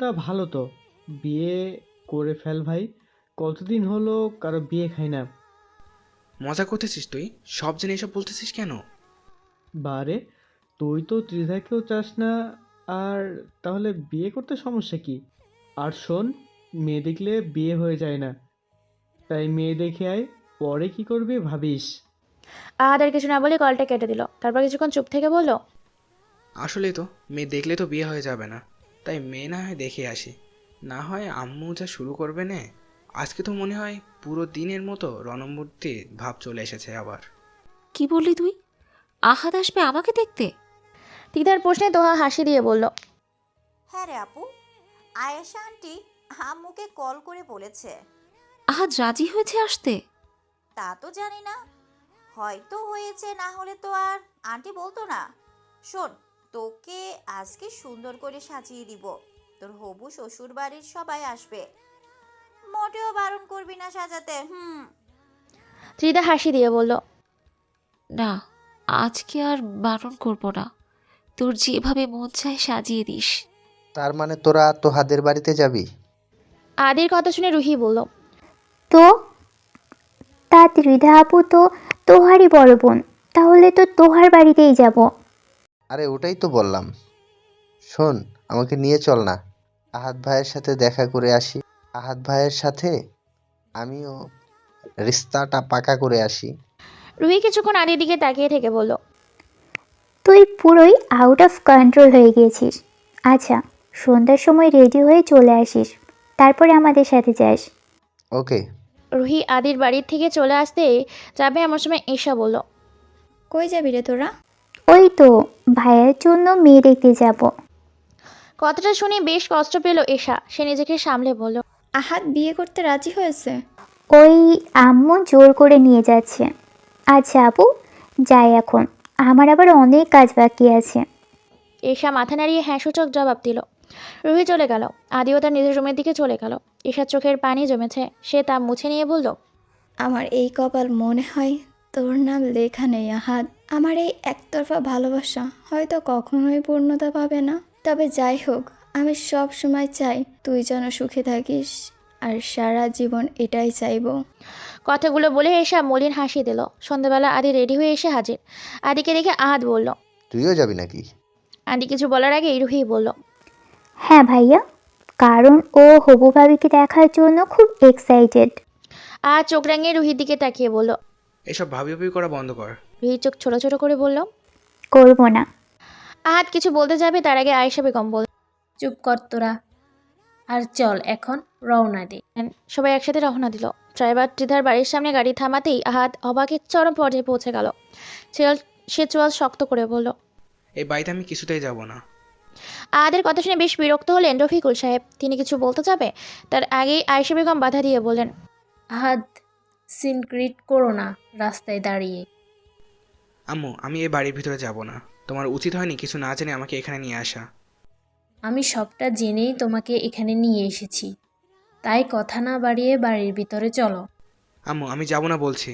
তা ভালো তো, বিয়ে করে ফেল ভাই। কতদিন হলো কারো বিয়ে খাই না। মজা করতেছিস তুই? সব জেনে এসব বলতেছিস কেন? বারে, তুই তো ত্রিধাকেও চাস না, আর তাহলে বিয়ে করতে সমস্যা কি? আর শোন, মেয়ে দেখলে বিয়ে হয়ে যায় না, তাই মেয়ে দেখে আয়, পরে কি করবি ভাবিস। আহাদ আর কিছু না বলে কলটা কেটে দিল। তারপর কিছুক্ষণ চুপ থেকে বলল, আসলেই তো, মেয়ে দেখলে তো বিয়ে হয়ে যাবে না। তাই মেয়ে না হয় দেখে আসি। না হয় আম্মু যা শুরু করবে নে। আজকে তো মনে হয় পুরো দিনের মতো রণমূর্তি ভাব চলে এসেছে আবার। কি বললি তুই? আহাদ আসবে আমাকে দেখতে? তিদার প্রশ্নে তোহা হাসি দিয়ে বলল, হ্যাঁ রে আপু, আয়েশা আন্টি আম্মুকে কল করে বলেছে। আহাদ রাজি হয়েছে আসতে? তা তো জানি না, হয়তো হয়েছে, না হলে তো আর আন্টি বলতো না। শোন, তোকে আজকে সুন্দর করে সাজিয়ে দিব। তোর হবু শ্বশুর বাড়ির সবাই আসবে, মোটেও বারণ করবি না সাজাতে। ত্রিদা হাসি দিয়ে বলল, না, আজকে আর বারণ করবো না। তোর যেভাবে মন চায় সাজিয়ে দিস। তার মানে তোরা তোহাদের বাড়িতে যাবি? আদির কথা শুনে রুহি বলল, তো তা ত্রিধা আপু তো তোহারই বড় বোন, তাহলে তো তোহার বাড়িতেই যাব। আরে ওটাই তো বললাম। শোন, আমাকে নিয়ে চল না, আহাদ ভাইয়ের সাথে দেখা করে আসি। আহাদ ভাইয়ের সাথে আমিও রিস্তাটা পাকা করে আসি। রুহি কিছুক্ষণ আদির দিকে তাকিয়ে থেকে বলল, তুই পুরোই আউট অফ কন্ট্রোল হয়ে গিয়েছিস। আচ্ছা, সন্ধ্যার সময় রেডি হয়ে চলে আসিস, তারপরে আমাদের সাথে যাস। ওকে। রুহি আদির বাড়ির থেকে চলে আসতে যাবে এমন সময় ঈশা বলল, কই যাবি রে তোরা? ওই তো ভাইয়ের জন্য মেয়ে দেখতে যাব। কথাটা শুনে বেশ কষ্ট পেল ঈশা। সে নিজেকে সামলে বলল, আহাদ বিয়ে করতে রাজি হয়েছে? ওই আম্মু জোর করে নিয়ে যাচ্ছে। আচ্ছা আপু, যাই এখন, আমার আবার অনেক কাজ বাকি আছে। ঈশা মাথা নাড়িয়ে হ্যাঁ সূচক জবাব দিল। রুহি চলে গেল। আদিও তার নিজের রুমের দিকে চলে গেল। ঈশার চোখের পানি জমেছে। সে তা মুছে নিয়ে বলল, আমার এই কপাল, মনে হয় তোর নাম লেখা নেই আহাদ। আমার এই একতরফা ভালোবাসা হয়তো কখনোই পূর্ণতা পাবে না, তবে যাই হোক, আমি সব সময় চাই তুই যেন সুখে থাকিস। আর সারা জীবন এটাই চাইবো। কথাগুলো বলে এসা মলিন হাসি দিল। সন্ধ্যাবেলা আদি রেডি হয়ে এসে হাজির। আদিকে দেখে আহাদ বলল। তুইও যাবি নাকি? আদি কিছু বলার আগে রুহি বলল। হ্যাঁ ভাইয়া, কারণ ও হবু ভাবিকে দেখার জন্য খুব এক্সাইটেড। আহাদ চোখ রাঙিয়ে রুহির দিকে তাকিয়ে বলল। এসব ভাবি ভাবি করা বন্ধ কর। রুহি চোখ ছোট ছোট করে বলল। করবো না। আহাদ কিছু বলতে যাবে তার আগে আয়েশা বেগম বলল। চুপ কর তোরা, আর চল এখন রওনা দে। সবাই একসাথে রওনা দিল। ড্রাইভার ত্রিধার বাড়ির সামনে গাড়ি থামাতেই আহাদ অবাকের চরম পর্যায়ে পৌঁছে গেল। সে চোয়াল শক্ত করে বলল। এই বাড়িতে আমি কিছুতেই যাব না। আহাদের কথা শুনে বেশ বিরক্ত হলেন রফিকুল সাহেব। তিনি কিছু বলতে যাবে তার আগেই আয়েশা বেগম বাধা দিয়ে বললেন। আহাদ, সিনক্রিট করো না রাস্তায় দাঁড়িয়ে। আম্মু, আমি এই বাড়ির ভিতরে যাব না। তোমার উচিত হয়নি কিছু না জেনে আমাকে এখানে নিয়ে আসা। আমি সবটা জেনেই তোমাকে এখানে নিয়ে এসেছি, তাই কথা না বাড়িয়ে বাড়ির ভিতরে চলো। আম্মু, আমি যাব না বলছি।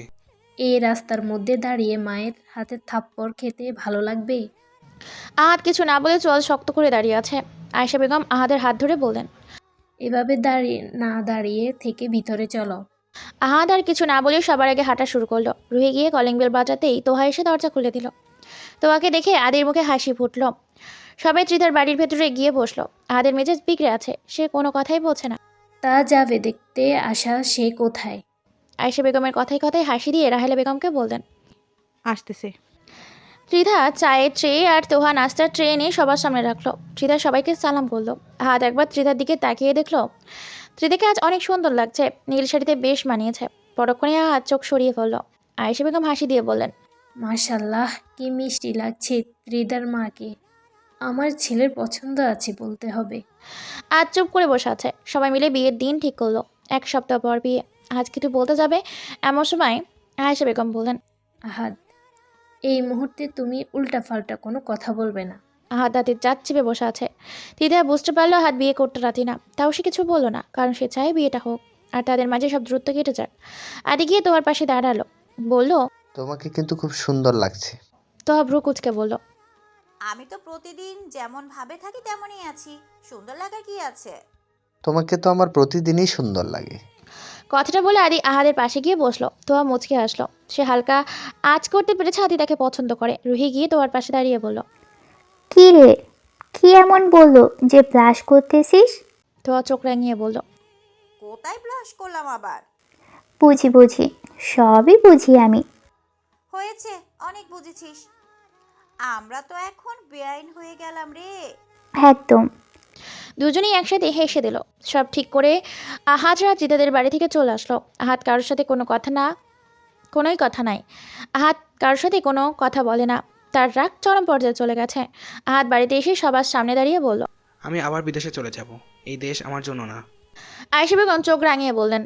এই রাস্তার মধ্যে দাঁড়িয়ে মায়ের হাতে থাপ্পড় খেতে ভালো লাগবে? আহাদ কিছু না বলে চোয়াল শক্ত করে দাঁড়িয়ে আছে। আয়েশা বেগম আহাদের হাত ধরে বললেন। এভাবে দাঁড়িয়ে থেকে ভিতরে চলো। আহাদ আর কিছু না বলে সবার আগে হাঁটা শুরু করলো। রুহি গিয়ে কলিং বেল বাজাতেই তোহা এসে দরজা খুলে দিল। তোহাকে দেখে আদির মুখে হাসি ফুটল। সবাই ত্রিধার বাড়ির ভেতরে গিয়ে বসলো। আহাদের মেজাজ বিগড়ে আছে, সে কোনো কথাই বলছে না। তা যাবে দেখতে আসা সে কোথায়? আয়েশা বেগমের কথায় কথায় হাসি দিয়ে রাহেলা বেগমকে বললেন। আসতেছে। ত্রিধা চায়ের ট্রে আর তোহা নাস্তার ট্রে নিয়ে সবার সামনে রাখলো। ত্রিধা সবাইকে সালাম করলো। আহাদ একবার ত্রিধার দিকে তাকিয়ে দেখলো ত্রিধাকে আজ অনেক সুন্দর লাগছে, নীল শাড়িতে বেশ মানিয়েছে। পরক্ষণে আহাদ চোখ সরিয়ে ফেললো। আয়েশা বেগম হাসি দিয়ে বললেন। মাশাল্লাহ, কি মিষ্টি লাগছে ত্রিদার মাকে। আমার ছেলের পছন্দ আছে বলতে হবে। আজ চুপ করে বসে আছে। সবাই মিলে বিয়ের দিন ঠিক করলো। 1 সপ্তাহ পর বিয়ে। আজ কিছু বলতে যাবে এমন সময় আয়েশা বেগম বললেন। আহাদ, এই মুহূর্তে তুমি উল্টাপাল্টা কোনো কথা বলবে না। আহাদ হাতের জাত চেপে বসে আছে। ত্রিধা বুঝতে পারলো আহাদ বিয়ে করতে রাজি না। তাও সে কিছু বললো না, কারণ সে চায় বিয়েটা হোক আর তাদের মাঝে সব দূরত্ব কেটে যাক। আদি গিয়ে তোমার পাশে দাঁড়ালো। বলল। তোমাকে কিন্তু খুব সুন্দর লাগছে। তোহা ভ্রু কুচকে বলল। আমি তো প্রতিদিন যেমন ভাবে থাকি তেমনই আছি, সুন্দর লাগার কি আছে? তোমাকে তো আমার প্রতিদিনই সুন্দর লাগে। কথাটা বলে আদি আহাদের পাশে গিয়ে বসলো। তোহা মুচকে আসলো। সে হালকা আঁচ করতে পেরেছে আদি তাকে পছন্দ করে। রুহি গিয়ে তোমার পাশে দাঁড়িয়ে বলল। কি রে, কি এমন বললো যে ব্লাশ করতেছিস? তোহা চোখ রাঙিয়ে বলল। কোথায় ব্লাশ করলাম আবার? বুঝি, সবই বুঝি আমি। হয়েছে, অনেক বুঝেছিস। আমরা তো এখন বেআইন হয়ে গেলাম রে। একদম। দুজনেই একসাথে হেসে দিল। সব ঠিক করে আহাজরা ত্রিধাদের বাড়ি থেকে চলে আসলো। আহাদ কারোর সাথে কোনোই কথা নাই। আহাদ কারোর সাথে কোনো কথা বলে না। তার রাগ চরম পর্যায়ে চলে গেছে। আহাদ বাড়িতে এসে সবার সামনে দাঁড়িয়ে বলল। আমি আবার বিদেশে চলে যাব। এই দেশ আমার জন্য না। আয়েশা বেগম চোখ রাঙিয়ে বললেন।